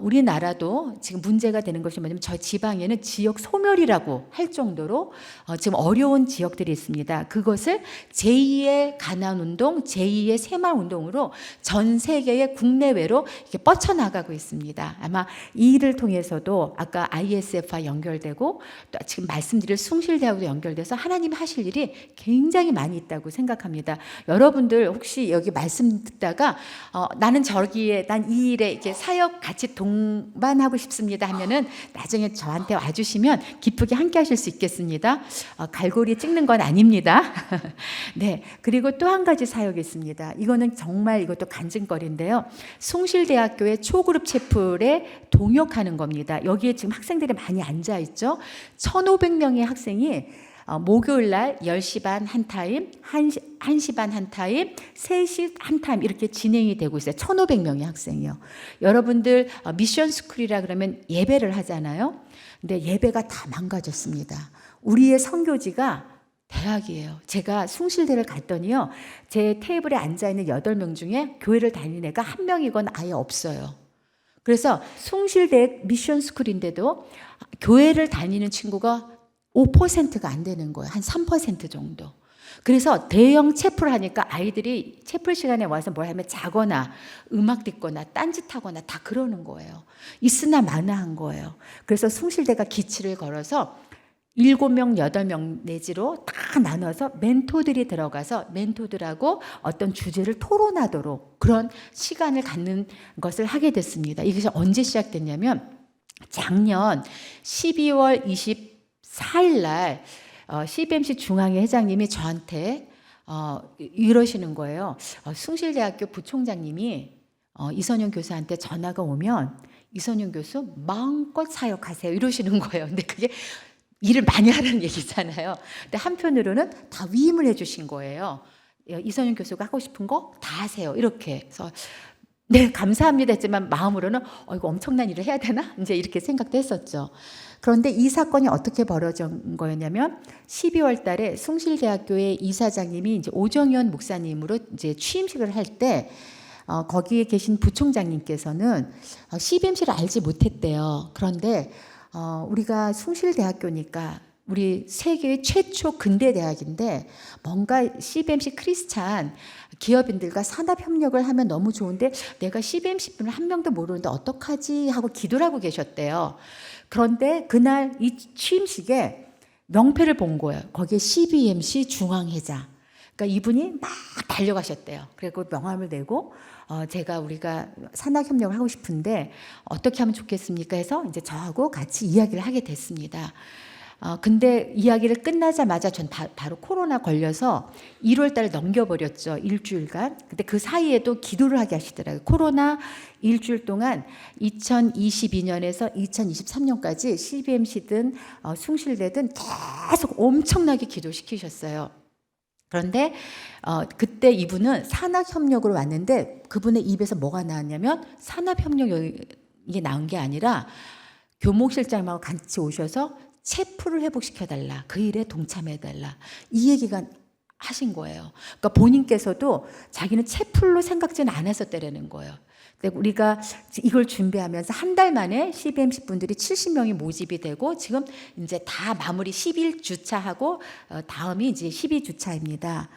우리나라도 지금 문제가 되는 것이 뭐냐면 저희 지방에는 지역 소멸이라고 할 정도로 지금 어려운 지역들이 있습니다. 그것을 제2의 가난운동, 제2의 새마을운동으로 전 세계의 국내외로 이렇게 뻗쳐나가고 있습니다. 아마 이 일을 통해서도 아까 ISF와 연결되고 또 지금 말씀드릴 숭실대하고도 연결돼서 하나님이 하실 일이 굉장히 많이 있다고 생각합니다. 여러분들 혹시 여기 말씀 듣다가 나는 저기에 난 이 일에 이렇게 사역 같이 동반하고 싶습니다 하면은 나중에 저한테 와주시면 기쁘게 함께 하실 수 있겠습니다. 갈고리 찍는 건 아닙니다. 네. 그리고 또 한 가지 사역이 있습니다. 이거는 정말 이것도 간증거리인데요. 숭실대학교의 초그룹 채플에 동역하는 겁니다. 여기에 지금 학생들이 많이 앉아 있죠. 1,500명의 학생이 목요일 날 10시 반 한 타임, 1시 반 한 타임, 3시 한 타임 이렇게 진행이 되고 있어요. 1,500명의 학생이요. 여러분들 미션 스쿨이라 그러면 예배를 하잖아요. 근데 예배가 다 망가졌습니다. 우리의 선교지가 대학이에요. 제가 숭실대를 갔더니요. 제 테이블에 앉아있는 8명 중에 교회를 다니는 애가 한 명이건 아예 없어요. 그래서 숭실대 미션 스쿨인데도 교회를 다니는 친구가 5%가 안 되는 거예요. 한 3% 정도. 그래서 대형 채플을 하니까 아이들이 채플 시간에 와서 뭘 하면 자거나 음악 듣거나 딴짓하거나 다 그러는 거예요. 있으나 마나한 거예요. 그래서 숭실대가 기치를 걸어서 7명, 8명 내지로 다 나눠서 멘토들이 들어가서 멘토들하고 어떤 주제를 토론하도록 그런 시간을 갖는 것을 하게 됐습니다. 이것이 언제 시작됐냐면 작년 12월 24일 날 CBMC 중앙회 회장님이 저한테 이러시는 거예요. 숭실대학교 부총장님이 이선영 교수한테 전화가 오면 이선영 교수 마음껏 사역하세요 이러시는 거예요. 근데 그게 일을 많이 하라는 얘기잖아요. 근데 한편으로는 다 위임을 해주신 거예요. 이선윤 교수가 하고 싶은 거 다 하세요. 이렇게. 그래서 네, 감사합니다 했지만 마음으로는 이거 엄청난 일을 해야 되나? 이제 이렇게 생각도 했었죠. 그런데 이 사건이 어떻게 벌어진 거였냐면 12월 달에 숭실대학교의 이사장님이 이제 오정현 목사님으로 이제 취임식을 할 때 거기에 계신 부총장님께서는 CBMC를 알지 못했대요. 그런데 우리가 숭실대학교니까 우리 세계 최초 근대 대학인데 뭔가 CBMC 크리스찬 기업인들과 산업협력을 하면 너무 좋은데 내가 CBMC 분을 한 명도 모르는데 어떡하지 하고 기도를 하고 계셨대요. 그런데 그날 이 취임식에 명패를 본 거예요. 거기에 CBMC 중앙회장. 그러니까 이분이 막 달려가셨대요. 그리고 명함을 내고 우리가 산학협력을 하고 싶은데 어떻게 하면 좋겠습니까 해서 이제 저하고 같이 이야기를 하게 됐습니다. 근데 이야기를 끝나자마자 전 바로 코로나 걸려서 1월 달에 넘겨버렸죠. 일주일간. 근데 그 사이에도 기도를 하게 하시더라고요. 코로나 일주일 동안 2022년에서 2023년까지 CBMC든 숭실대든 계속 엄청나게 기도시키셨어요. 그런데 그때 이분은 산학협력으로 왔는데 그분의 입에서 뭐가 나왔냐면 산학협력이 나온 게 아니라 교목실장하고 같이 오셔서 체프를 회복시켜달라. 그 일에 동참해달라. 이 얘기가 하신 거예요. 그러니까 본인께서도 자기는 체풀로 생각지는 않았었다라는 거예요. 근데 우리가 이걸 준비하면서 한 달 만에 CBMC 분들이 70명이 모집이 되고 지금 이제 다 마무리 11주차 하고 다음이 이제 12주차입니다.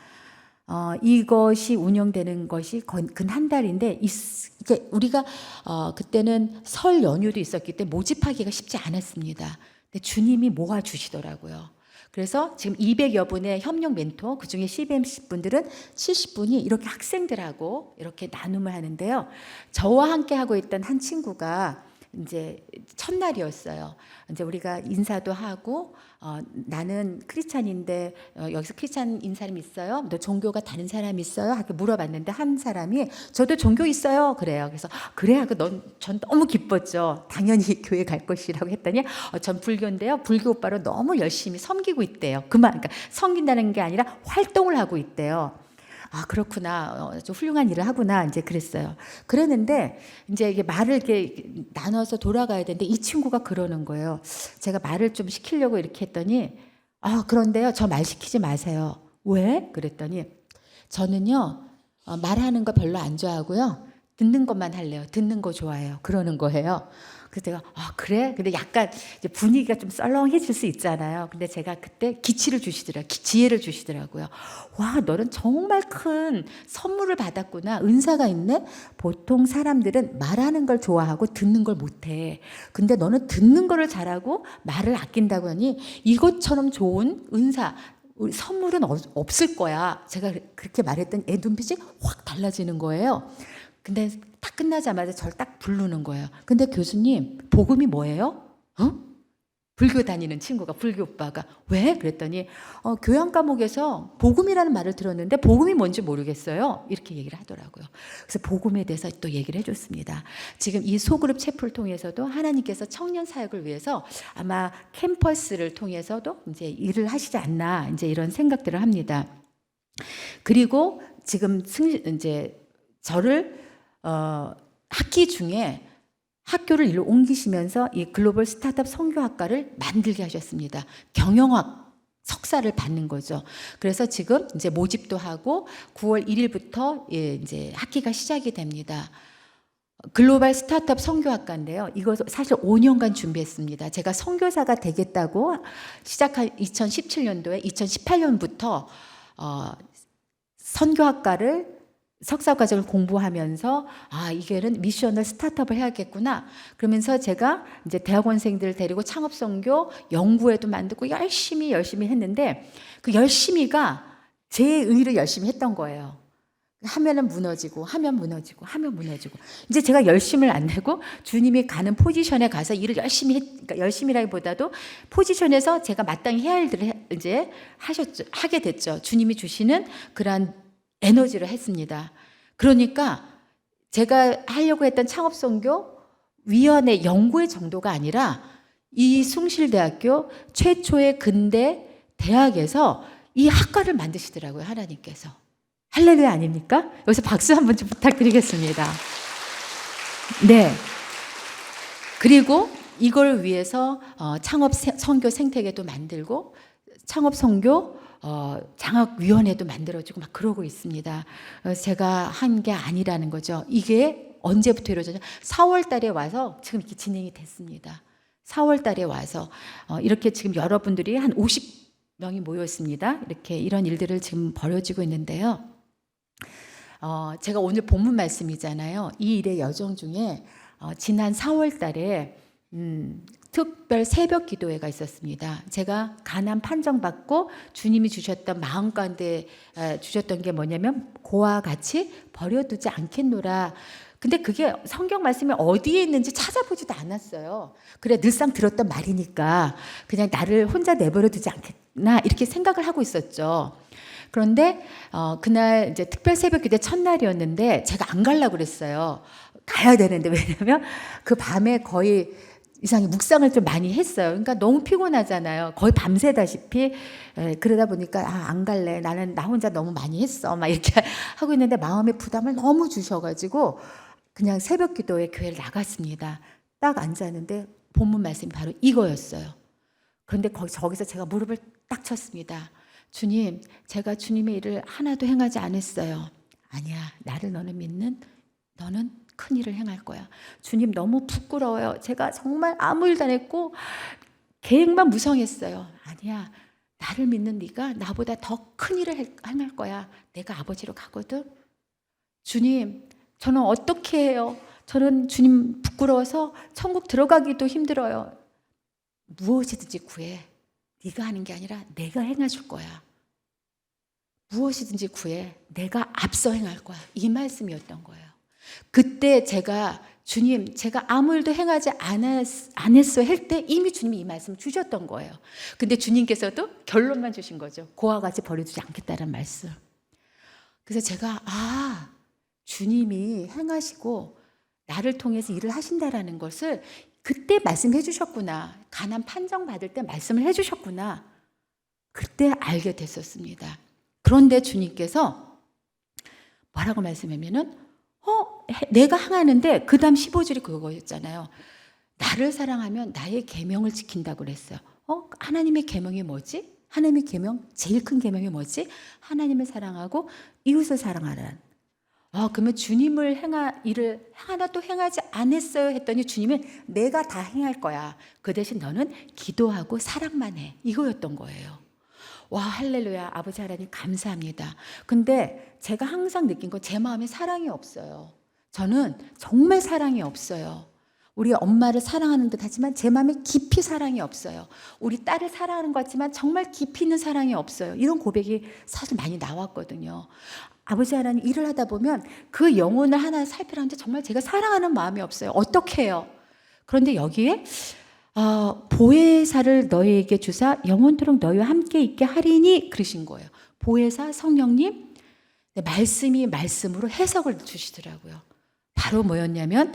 이것이 운영되는 것이 근 한 달인데 이게 우리가 그때는 설 연휴도 있었기 때문에 모집하기가 쉽지 않았습니다. 근데 주님이 모아주시더라고요. 그래서 지금 200여 분의 협력 멘토, 그중에 CBMC 분들은 70분이 이렇게 학생들하고 이렇게 나눔을 하는데요. 저와 함께 하고 있던 한 친구가 이제 첫날이었어요. 이제 우리가 인사도 하고 나는 크리스찬인데 여기서 크리스찬인 사람 있어요? 너 종교가 다른 사람 있어요? 하고 물어봤는데 한 사람이 저도 종교 있어요. 그래요. 그래서 그래 하고 전 너무 기뻤죠. 당연히 교회 갈 것이라고 했더니 전 불교인데요. 불교 오빠로 너무 열심히 섬기고 있대요. 그러니까 섬긴다는 게 아니라 활동을 하고 있대요. 그렇구나. 좀 훌륭한 일을 하구나. 이제 그랬어요. 그랬는데, 이제 이게 말을 이렇게 나눠서 돌아가야 되는데, 이 친구가 그러는 거예요. 제가 말을 좀 시키려고 이렇게 했더니, 그런데요, 저 말 시키지 마세요. 왜? 그랬더니, 저는요, 말하는 거 별로 안 좋아하고요. 듣는 것만 할래요. 듣는 거 좋아해요. 그러는 거예요. 그래서 제가 그래? 근데 약간 이제 분위기가 좀 썰렁해질 수 있잖아요. 근데 제가 그때 지혜를 주시더라고요. 와, 너는 정말 큰 선물을 받았구나. 은사가 있네. 보통 사람들은 말하는 걸 좋아하고 듣는 걸 못해. 근데 너는 듣는 거를 잘하고 말을 아낀다고 하니 이것처럼 좋은 은사, 선물은 없을 거야. 제가 그렇게 말했더니 애 눈빛이 확 달라지는 거예요. 근데 딱 끝나자마자 저를 딱 부르는 거예요. 근데 교수님, 복음이 뭐예요? 불교 다니는 친구가, 불교 오빠가. 왜? 그랬더니 교양 과목에서 복음이라는 말을 들었는데 복음이 뭔지 모르겠어요. 이렇게 얘기를 하더라고요. 그래서 복음에 대해서 또 얘기를 해줬습니다. 지금 이 소그룹 체프를 통해서도 하나님께서 청년 사역을 위해서 아마 캠퍼스를 통해서도 이제 일을 하시지 않나 이제 이런 생각들을 합니다. 그리고 지금 이제 저를 학기 중에 학교를 일로 옮기시면서 이 글로벌 스타트업 선교학과를 만들게 하셨습니다. 경영학 석사를 받는 거죠. 그래서 지금 이제 모집도 하고 9월 1일부터 이제 학기가 시작이 됩니다. 글로벌 스타트업 선교학과인데요. 이거 사실 5년간 준비했습니다. 제가 선교사가 되겠다고 시작한 2017년도에 2018년부터 선교학과를 석사 과정을 공부하면서 이게는 미셔널 스타트업을 해야겠구나. 그러면서 제가 이제 대학원생들을 데리고 창업 선교 연구회도 만들고 열심히 했는데 그 열심히가 제 의를 열심히 했던 거예요. 하면은 무너지고 이제 제가 열심을 안 내고 주님이 가는 포지션에 가서 일을 열심히 그러니까 열심이라기보다도 포지션에서 제가 마땅히 해야 할 일들을 이제 하게 됐죠. 주님이 주시는 그러한 에너지를 했습니다. 그러니까 제가 하려고 했던 창업선교 위원회 연구의 정도가 아니라 이 숭실대학교 최초의 근대 대학에서 이 학과를 만드시더라고요, 하나님께서. 할렐루야 아닙니까? 여기서 박수 한번 좀 부탁드리겠습니다. 네. 그리고 이걸 위해서 창업 선교 생태계도 만들고 창업 선교 장학위원회도 만들어지고 막 그러고 있습니다. 제가 한 게 아니라는 거죠. 이게 언제부터 이루어졌죠? 4월 달에 와서 지금 이렇게 진행이 됐습니다. 4월 달에 와서 이렇게 지금 여러분들이 한 50명이 모여 있습니다. 이렇게 이런 일들을 지금 벌어지고 있는데요. 제가 오늘 본문 말씀이잖아요. 이 일의 여정 중에 지난 4월 달에 특별 새벽 기도회가 있었습니다. 제가 가난 판정받고 주님이 주셨던 마음 가운데 주셨던 게 뭐냐면 고와 같이 버려두지 않겠노라. 근데 그게 성경 말씀이 어디에 있는지 찾아보지도 않았어요. 그래 늘상 들었던 말이니까 그냥 나를 혼자 내버려 두지 않겠나 이렇게 생각을 하고 있었죠. 그런데 그날 이제 특별 새벽 기도 첫날이었는데 제가 안 가려고 그랬어요. 가야 되는데 왜냐면 그 밤에 거의 이상히 묵상을 좀 많이 했어요. 그러니까 너무 피곤하잖아요. 거의 밤새다시피. 그러다 보니까 안 갈래. 나는 나 혼자 너무 많이 했어. 막 이렇게 하고 있는데 마음의 부담을 너무 주셔가지고 그냥 새벽 기도에 교회를 나갔습니다. 딱 앉았는데 본문 말씀이 바로 이거였어요. 그런데 저기서 제가 무릎을 딱 쳤습니다. 주님, 제가 주님의 일을 하나도 행하지 않았어요. 아니야, 나를 너는 믿는 너는 큰 일을 행할 거야. 주님 너무 부끄러워요. 제가 정말 아무 일도 안 했고 계획만 무성했어요. 아니야, 나를 믿는 네가 나보다 더 큰 일을 행할 거야. 내가 아버지로 가거든. 주님, 저는 어떻게 해요? 저는 주님 부끄러워서 천국 들어가기도 힘들어요. 무엇이든지 구해. 네가 하는 게 아니라 내가 행해줄 거야. 무엇이든지 구해. 내가 앞서 행할 거야. 이 말씀이었던 거예요. 그때 제가 주님, 제가 아무 일도 행하지 않았어요 할 때 이미 주님이 이 말씀을 주셨던 거예요. 근데 주님께서도 결론만 주신 거죠. 고와 같이 버려두지 않겠다는 말씀. 그래서 제가 주님이 행하시고 나를 통해서 일을 하신다라는 것을 그때 말씀해 주셨구나. 가난 판정 받을 때 말씀을 해 주셨구나. 그때 알게 됐었습니다. 그런데 주님께서 뭐라고 말씀하면은 내가 행하는데 그 다음 15절이 그거였잖아요. 나를 사랑하면 나의 계명을 지킨다고 그랬어요. 하나님의 계명이 뭐지? 하나님의 계명, 제일 큰 계명이 뭐지? 하나님을 사랑하고 이웃을 사랑하라는. 그러면 주님을 일을 하나도 행하지 않았어요 했더니 주님은 내가 다 행할 거야. 그 대신 너는 기도하고 사랑만 해. 이거였던 거예요. 와, 할렐루야. 아버지 하나님 감사합니다. 근데 제가 항상 느낀 건 제 마음에 사랑이 없어요. 저는 정말 사랑이 없어요. 우리 엄마를 사랑하는 듯 하지만 제 마음에 깊이 사랑이 없어요. 우리 딸을 사랑하는 것 같지만 정말 깊이 있는 사랑이 없어요. 이런 고백이 사실 많이 나왔거든요. 아버지 하나님 일을 하다 보면 그 영혼을 하나 살피라는데 정말 제가 사랑하는 마음이 없어요. 어떻게 해요? 그런데 여기에 보혜사를 너희에게 주사 영원토록 너희와 함께 있게 하리니 그러신 거예요. 보혜사 성령님, 말씀이 말씀으로 해석을 주시더라고요. 바로 뭐였냐면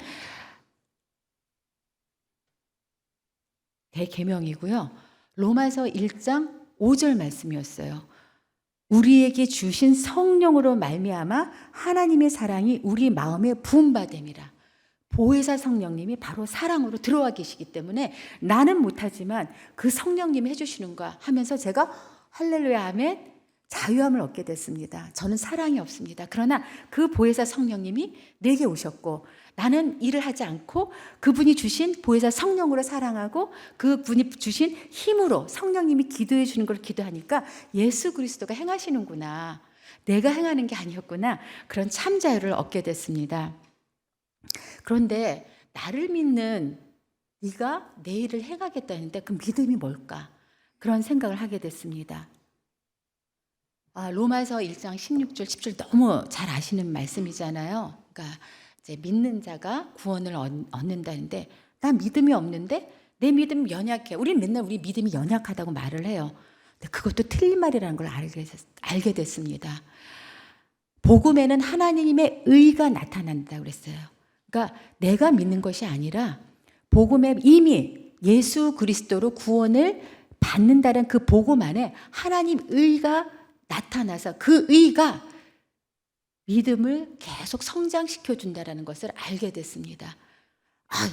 대계명이고요. 로마서 1장 5절 말씀이었어요. 우리에게 주신 성령으로 말미암아 하나님의 사랑이 우리 마음에 부음받음이라. 보혜사 성령님이 바로 사랑으로 들어와 계시기 때문에 나는 못하지만 그 성령님이 해주시는 거야 하면서 제가 할렐루야 아멘 자유함을 얻게 됐습니다. 저는 사랑이 없습니다. 그러나 그 보혜사 성령님이 내게 오셨고 나는 일을 하지 않고 그분이 주신 보혜사 성령으로 사랑하고 그분이 주신 힘으로 성령님이 기도해 주는 걸 기도하니까 예수 그리스도가 행하시는구나. 내가 행하는 게 아니었구나. 그런 참 자유를 얻게 됐습니다. 그런데 나를 믿는 네가 내 일을 행하겠다는데 그 믿음이 뭘까? 그런 생각을 하게 됐습니다. 로마서 1장 16절 10절 너무 잘 아시는 말씀이잖아요. 그러니까 이제 믿는 자가 구원을 얻는다는데 나 믿음이 없는데 내 믿음 연약해. 우리는 맨날 우리 믿음이 연약하다고 말을 해요. 근데 그것도 틀린 말이라는 걸 알게 됐습니다. 복음에는 하나님의 의가 나타난다고 그랬어요. 그러니까 내가 믿는 것이 아니라 복음에 이미 예수 그리스도로 구원을 받는다는 그 복음 안에 하나님 의가 나타나서 그 의가 믿음을 계속 성장시켜 준다는 것을 알게 됐습니다.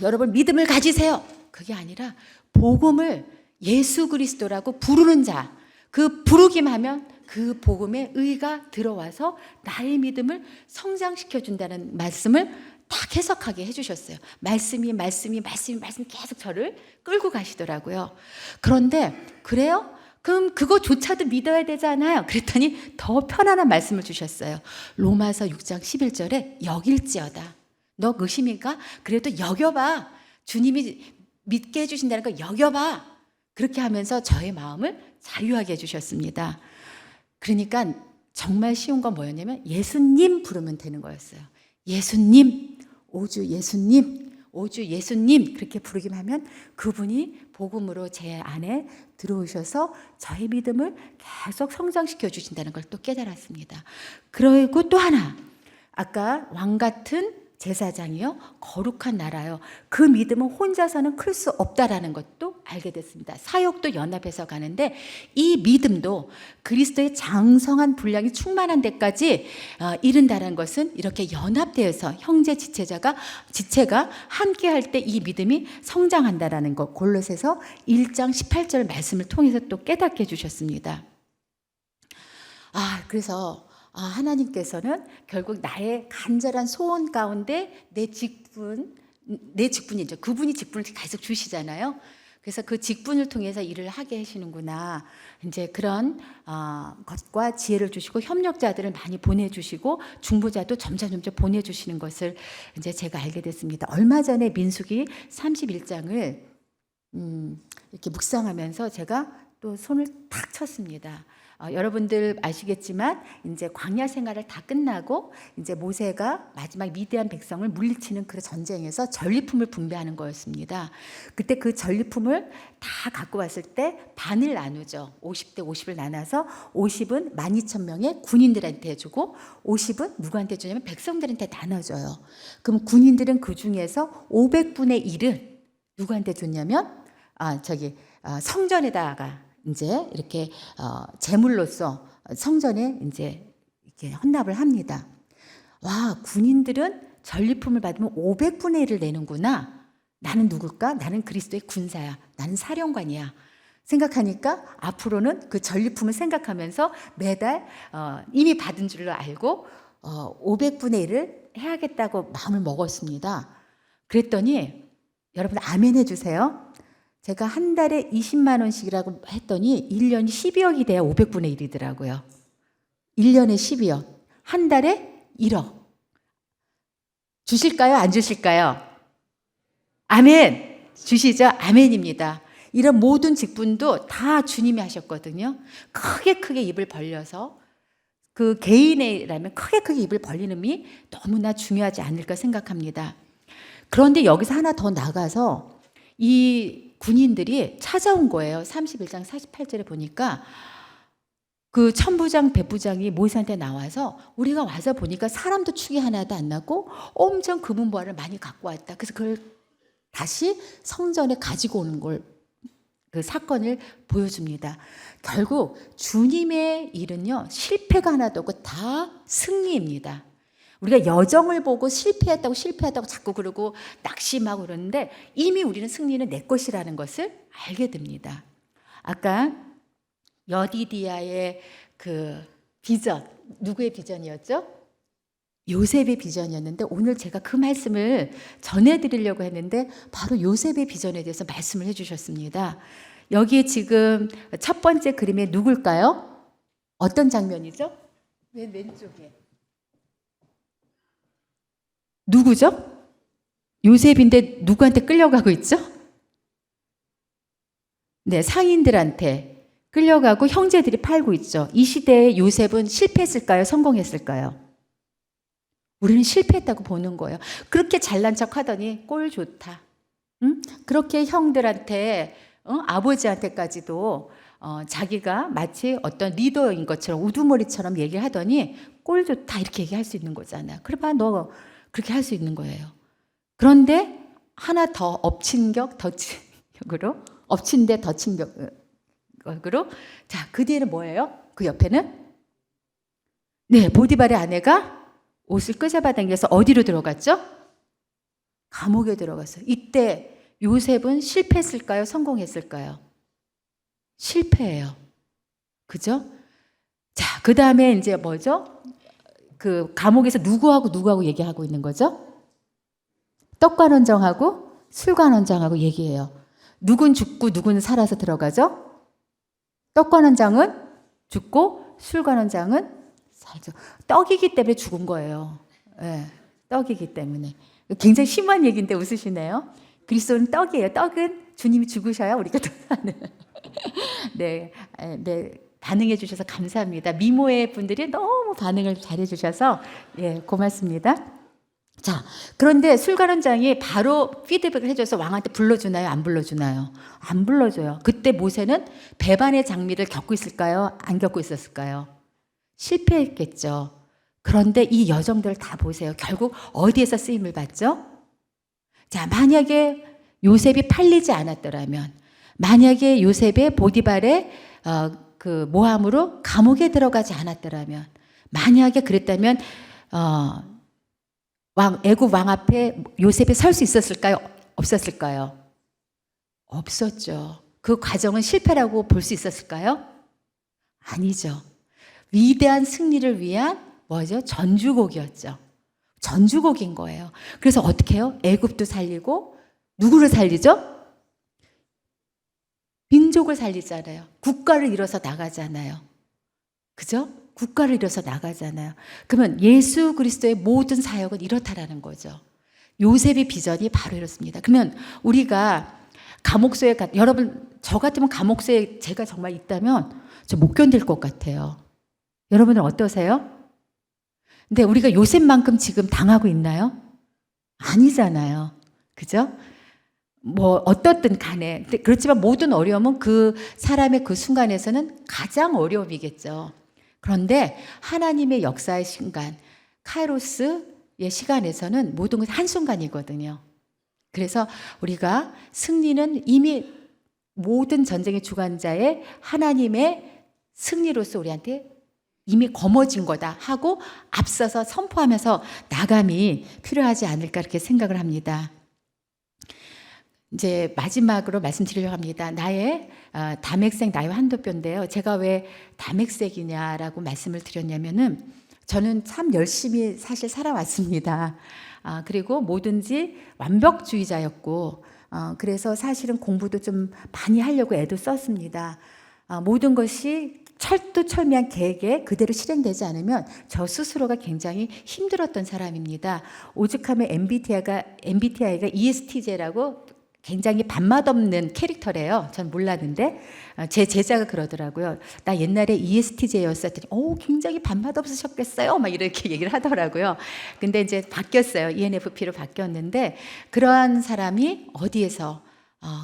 여러분 믿음을 가지세요. 그게 아니라 복음을 예수 그리스도라고 부르는 자, 그 부르기만 하면 그 복음의 의가 들어와서 나의 믿음을 성장시켜 준다는 말씀을 딱 해석하게 해주셨어요. 말씀이 계속 저를 끌고 가시더라고요. 그런데 그래요? 그럼 그거조차도 믿어야 되잖아요. 그랬더니 더 편안한 말씀을 주셨어요. 로마서 6장 11절에 여길지어다. 너 의심인가? 그래도 여겨봐. 주님이 믿게 해주신다는 거 여겨봐. 그렇게 하면서 저의 마음을 자유하게 해주셨습니다. 그러니까 정말 쉬운 건 뭐였냐면 예수님 부르면 되는 거였어요. 예수님, 오주 예수님, 오주 예수님 그렇게 부르기만 하면 그분이 복음으로 제 안에 들어오셔서 저의 믿음을 계속 성장시켜 주신다는 걸 또 깨달았습니다. 그리고 또 하나, 아까 왕 같은 제사장이요, 거룩한 나라요. 그 믿음은 혼자서는 클 수 없다라는 것도 알게 됐습니다. 사역도 연합해서 가는데 이 믿음도 그리스도의 장성한 분량이 충만한 데까지 이른다는 것은 이렇게 연합되어서 형제 지체가 함께 할 때 이 믿음이 성장한다라는 것, 골로새서 1장 18절 말씀을 통해서 또 깨닫게 해주셨습니다. 그래서 하나님께서는 결국 나의 간절한 소원 가운데 내 직분이죠. 그분이 직분을 계속 주시잖아요. 그래서 그 직분을 통해서 일을 하게 하시는구나. 이제 그런 것과 지혜를 주시고 협력자들을 많이 보내주시고 중보자도 점점 보내주시는 것을 이제 제가 알게 됐습니다. 얼마 전에 민수기 31장을 이렇게 묵상하면서 제가 또 손을 탁 쳤습니다. 여러분들 아시겠지만 이제 광야 생활을 다 끝나고 이제 모세가 마지막 미디안 백성을 물리치는 그 전쟁에서 전리품을 분배하는 거였습니다. 그때 그 전리품을 다 갖고 왔을 때 반을 나누죠. 50대 50을 나눠서 50은 12,000명의 군인들한테 주고 50은 누구한테 주냐면 백성들한테 나눠줘요. 그럼 군인들은 그 중에서 500분의 1은 누구한테 줬냐면 성전에다가 이제 이렇게 제물로서 성전에 이제 이렇게 헌납을 합니다. 와, 군인들은 전리품을 받으면 500분의 1을 내는구나. 나는 누굴까? 나는 그리스도의 군사야. 나는 사령관이야. 생각하니까 앞으로는 그 전리품을 생각하면서 매달 이미 받은 줄로 알고 500분의 1을 해야겠다고 마음을 먹었습니다. 그랬더니 여러분 아멘 해주세요. 제가 한 달에 20만 원씩이라고 했더니 1년이 12억이 돼야 500분의 1이더라고요. 1년에 12억. 한 달에 1억. 주실까요? 안 주실까요? 아멘. 주시죠? 아멘입니다. 이런 모든 직분도 다 주님이 하셨거든요. 크게 입을 벌려서 그 개인이라면 크게 입을 벌리는 게 너무나 중요하지 않을까 생각합니다. 그런데 여기서 하나 더 나가서 이 군인들이 찾아온 거예요. 31장 48절에 보니까 그 천부장 백부장이 모세한테 나와서 우리가 와서 보니까 사람도 축이 하나도 안 나고 엄청 금은보화를 많이 갖고 왔다. 그래서 그걸 다시 성전에 가지고 오는 걸 그 사건을 보여줍니다. 결국 주님의 일은요, 실패가 하나도 없고 다 승리입니다. 우리가 여정을 보고 실패했다고 자꾸 그러고 낙심하고 그러는데 이미 우리는 승리는 내 것이라는 것을 알게 됩니다. 아까 여디디아의 그 비전, 누구의 비전이었죠? 요셉의 비전이었는데 오늘 제가 그 말씀을 전해드리려고 했는데 바로 요셉의 비전에 대해서 말씀을 해주셨습니다. 여기에 지금 첫 번째 그림에 누굴까요? 어떤 장면이죠? 맨 왼쪽에. 누구죠? 요셉인데 누구한테 끌려가고 있죠? 네, 상인들한테 끌려가고 형제들이 팔고 있죠. 이 시대에 요셉은 실패했을까요? 성공했을까요? 우리는 실패했다고 보는 거예요. 그렇게 잘난 척 하더니 꼴 좋다. 응? 그렇게 형들한테 아버지한테까지도 자기가 마치 어떤 리더인 것처럼 우두머리처럼 얘기를 하더니 꼴 좋다 이렇게 얘기할 수 있는 거잖아요. 그래 봐, 너 그렇게 할 수 있는 거예요. 그런데 하나 더 엎친 격, 덧친 벽으로 엎친 데 덧친 벽으로. 자, 그 뒤에는 뭐예요? 그 옆에는 네, 보디발의 아내가 옷을 끄잡아당겨서 어디로 들어갔죠? 감옥에 들어갔어요. 이때 요셉은 실패했을까요? 성공했을까요? 실패해요. 그죠? 자, 그 다음에 이제 뭐죠? 그 감옥에서 누구하고 얘기하고 있는 거죠? 떡관원장하고 술관원장하고 얘기해요. 누군 죽고 누군 살아서 들어가죠? 떡관원장은 죽고 술관원장은 살죠. 떡이기 때문에 죽은 거예요. 네, 떡이기 때문에. 굉장히 심한 얘기인데 웃으시네요. 그리스도는 떡이에요. 떡은 주님이 죽으셔야 우리가 또 사는. 네, 네, 반응해 주셔서 감사합니다. 미모의 분들이 너무 반응을 잘해 주셔서 예, 고맙습니다. 자, 그런데 술관원장이 바로 피드백을 해줘서 왕한테 불러주나요? 안 불러주나요? 안 불러줘요. 그때 모세는 배반의 장미를 겪고 있을까요? 안 겪고 있었을까요? 실패했겠죠. 그런데 이 여정들 다 보세요. 결국 어디에서 쓰임을 받죠? 자, 만약에 요셉이 팔리지 않았더라면, 만약에 요셉의 보디발의 그 모함으로 감옥에 들어가지 않았더라면, 만약에 그랬다면 애굽 왕 앞에 요셉이 설 수 있었을까요? 없었을까요? 없었죠. 그 과정은 실패라고 볼 수 있었을까요? 아니죠. 위대한 승리를 위한 뭐죠? 전주곡이었죠. 전주곡인 거예요. 그래서 어떻게 해요? 애굽도 살리고 누구를 살리죠? 민족을 살리잖아요. 국가를 잃어서 나가잖아요. 그죠? 국가를 잃어서 나가잖아요. 그러면 예수 그리스도의 모든 사역은 이렇다라는 거죠. 요셉의 비전이 바로 이렇습니다. 그러면 우리가 감옥소에 여러분 저 같으면 감옥소에 제가 정말 있다면 저 못 견딜 것 같아요. 여러분은 어떠세요? 근데 우리가 요셉만큼 지금 당하고 있나요? 아니잖아요. 그죠? 뭐 어떻든 간에. 그렇지만 모든 어려움은 그 사람의 그 순간에서는 가장 어려움이겠죠. 그런데 하나님의 역사의 순간, 카이로스의 시간에서는 모든 것이 한순간이거든요. 그래서 우리가 승리는 이미 모든 전쟁의 주관자의 하나님의 승리로서 우리한테 이미 거머쥔 거다 하고 앞서서 선포하면서 나감이 필요하지 않을까 이렇게 생각을 합니다. 이제 마지막으로 말씀드리려고 합니다. 나의 담액색 나의 환도뼈인데요. 제가 왜 담액색이냐라고 말씀을 드렸냐면은 저는 참 열심히 사실 살아왔습니다. 그리고 뭐든지 완벽주의자였고 그래서 사실은 공부도 좀 많이 하려고 애도 썼습니다. 모든 것이 철두철미한 계획에 그대로 실행되지 않으면 저 스스로가 굉장히 힘들었던 사람입니다. 오죽하면 MBTI가 ESTJ라고 굉장히 밥맛 없는 캐릭터래요. 전 몰랐는데 제 제자가 그러더라고요. 나 옛날에 ESTJ였었더니 굉장히 밥맛 없으셨겠어요. 막 이렇게 얘기를 하더라고요. 근데 이제 바뀌었어요. ENFP로 바뀌었는데 그러한 사람이 어디에서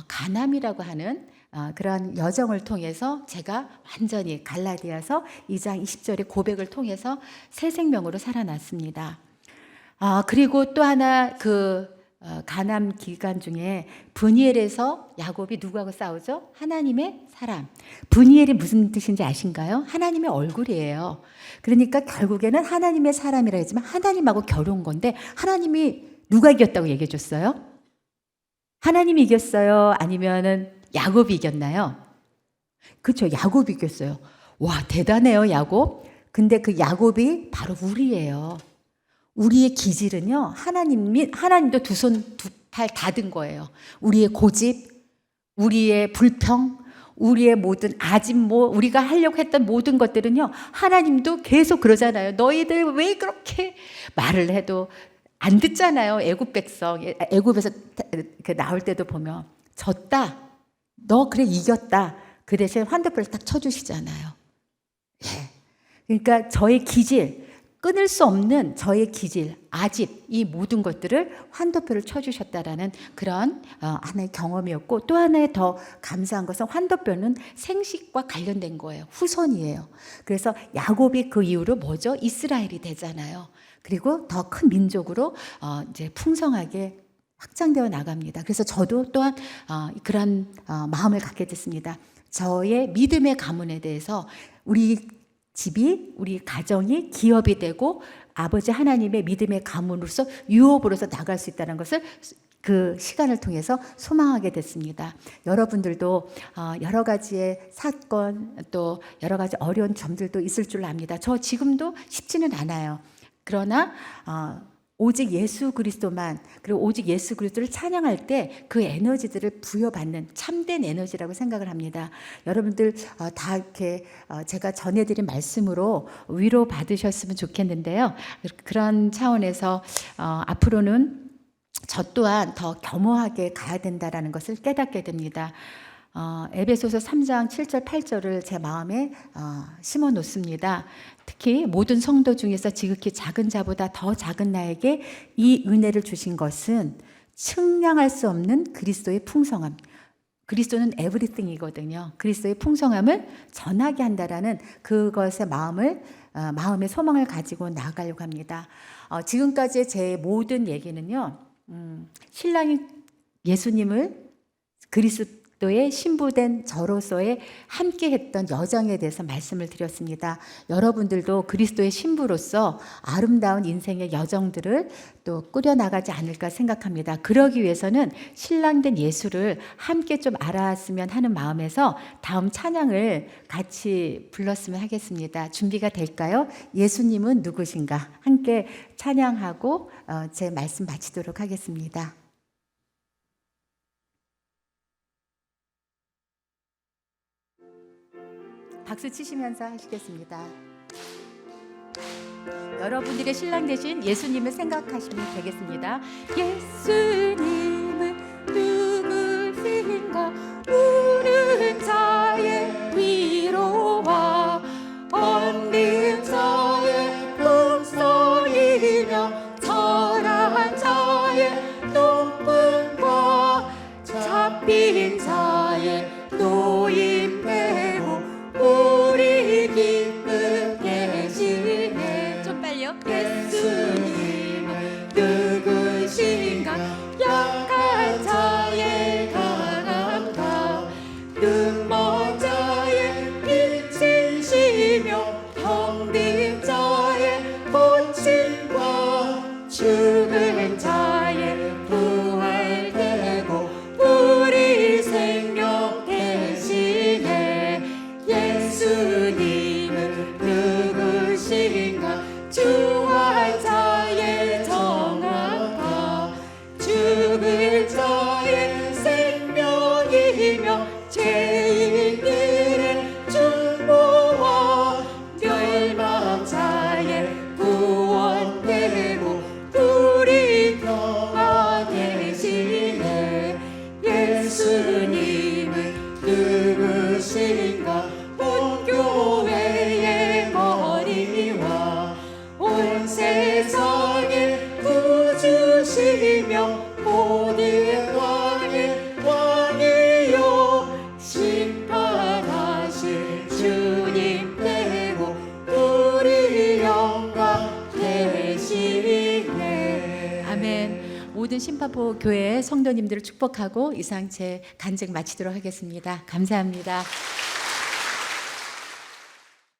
가남이라고 하는 그런 여정을 통해서 제가 완전히 갈라디아서 2장 20절의 고백을 통해서 새 생명으로 살아났습니다. 그리고 또 하나 가남 기간 중에 브니엘에서 야곱이 누구하고 싸우죠? 하나님의 사람. 브니엘이 무슨 뜻인지 아신가요? 하나님의 얼굴이에요. 그러니까 결국에는 하나님의 사람이라 했지만 하나님하고 겨룬 건데 하나님이 누가 이겼다고 얘기해 줬어요? 하나님이 이겼어요? 아니면은 야곱이 이겼나요? 그렇죠. 야곱이 이겼어요. 와, 대단해요, 야곱. 근데 그 야곱이 바로 우리예요. 우리의 기질은요, 하나님도 두 손, 두 팔 다 든 거예요. 우리의 고집, 우리의 불평, 우리의 모든 우리가 하려고 했던 모든 것들은요, 하나님도 계속 그러잖아요. 너희들 왜 그렇게 말을 해도 안 듣잖아요. 애굽 백성, 애굽에서 나올 때도 보면 졌다. 너 그래 이겼다. 그 대신 환도뼈를 딱 쳐주시잖아요. 예. 그러니까 저의 기질, 끊을 수 없는 저의 기질, 아집, 이 모든 것들을 환도표를 쳐주셨다라는 그런 하나의 경험이었고 또 하나의 더 감사한 것은 환도표는 생식과 관련된 거예요. 후손이에요. 그래서 야곱이 그 이후로 뭐죠? 이스라엘이 되잖아요. 그리고 더 큰 민족으로 이제 풍성하게 확장되어 나갑니다. 그래서 저도 또한 그런 마음을 갖게 됐습니다. 저의 믿음의 가문에 대해서 우리 집이, 우리 가정이 기업이 되고 아버지 하나님의 믿음의 가문으로서 유업으로서 나갈 수 있다는 것을 그 시간을 통해서 소망하게 됐습니다. 여러분들도 여러 가지의 사건, 또 여러 가지 어려운 점들도 있을 줄 압니다. 저 지금도 쉽지는 않아요. 그러나 오직 예수 그리스도만, 그리고 오직 예수 그리스도를 찬양할 때 그 에너지들을 부여받는 참된 에너지라고 생각을 합니다. 여러분들 다 이렇게 제가 전해드린 말씀으로 위로 받으셨으면 좋겠는데요. 그런 차원에서 앞으로는 저 또한 더 겸허하게 가야 된다라는 것을 깨닫게 됩니다. 에베소서 3장 7절 8절을 제 마음에 심어 놓습니다. 특히 모든 성도 중에서 지극히 작은 자보다 더 작은 나에게 이 은혜를 주신 것은 측량할 수 없는 그리스도의 풍성함. 그리스도는 everything이거든요. 그리스도의 풍성함을 전하게 한다라는 그것의 마음의 소망을 가지고 나아가려고 합니다. 지금까지의 제 모든 얘기는요, 신랑이 예수님을 그리스도의 신부된 저로서의 함께했던 여정에 대해서 말씀을 드렸습니다. 여러분들도 그리스도의 신부로서 아름다운 인생의 여정들을 또 꾸려나가지 않을까 생각합니다. 그러기 위해서는 신랑된 예수를 함께 좀 알았으면 하는 마음에서 다음 찬양을 같이 불렀으면 하겠습니다. 준비가 될까요? 예수님은 누구신가? 함께 찬양하고 제 말씀 마치도록 하겠습니다. 박수 치시면서 하시겠습니다. 여러분들의 신랑 되신 예수님을 생각하시면 되겠습니다. 예수님은 누구신가? 우는 자의 위로와 얻는 자의 목소리며 절한 자의 높음과 잡힌 자의 노임대로 우리 기쁘게 계시네. 좀 빨리요. 예수님은 누구신가? 약한 자의 강함과 눈먼 자의 빛이시며 병든 자의 고침과 죽은 자의 부활되고 우리 생명 되시네. 예수님은 누구신가? 주와 자의 정함과 죽을 자의 생명이며 죄인들의 중보와 멸망 자의 구원되고 우리 평화 되시네. 예수님은 누구신가? 온 교회의 머리와 온 세상의 구주시며 모든 왕의 왕이요 심판하실 주님 되고 우리 영광 되시네. 아멘. 모든 심파보 교회 성도님들을 축복하고 이상 제 간증 마치도록 하겠습니다. 감사합니다.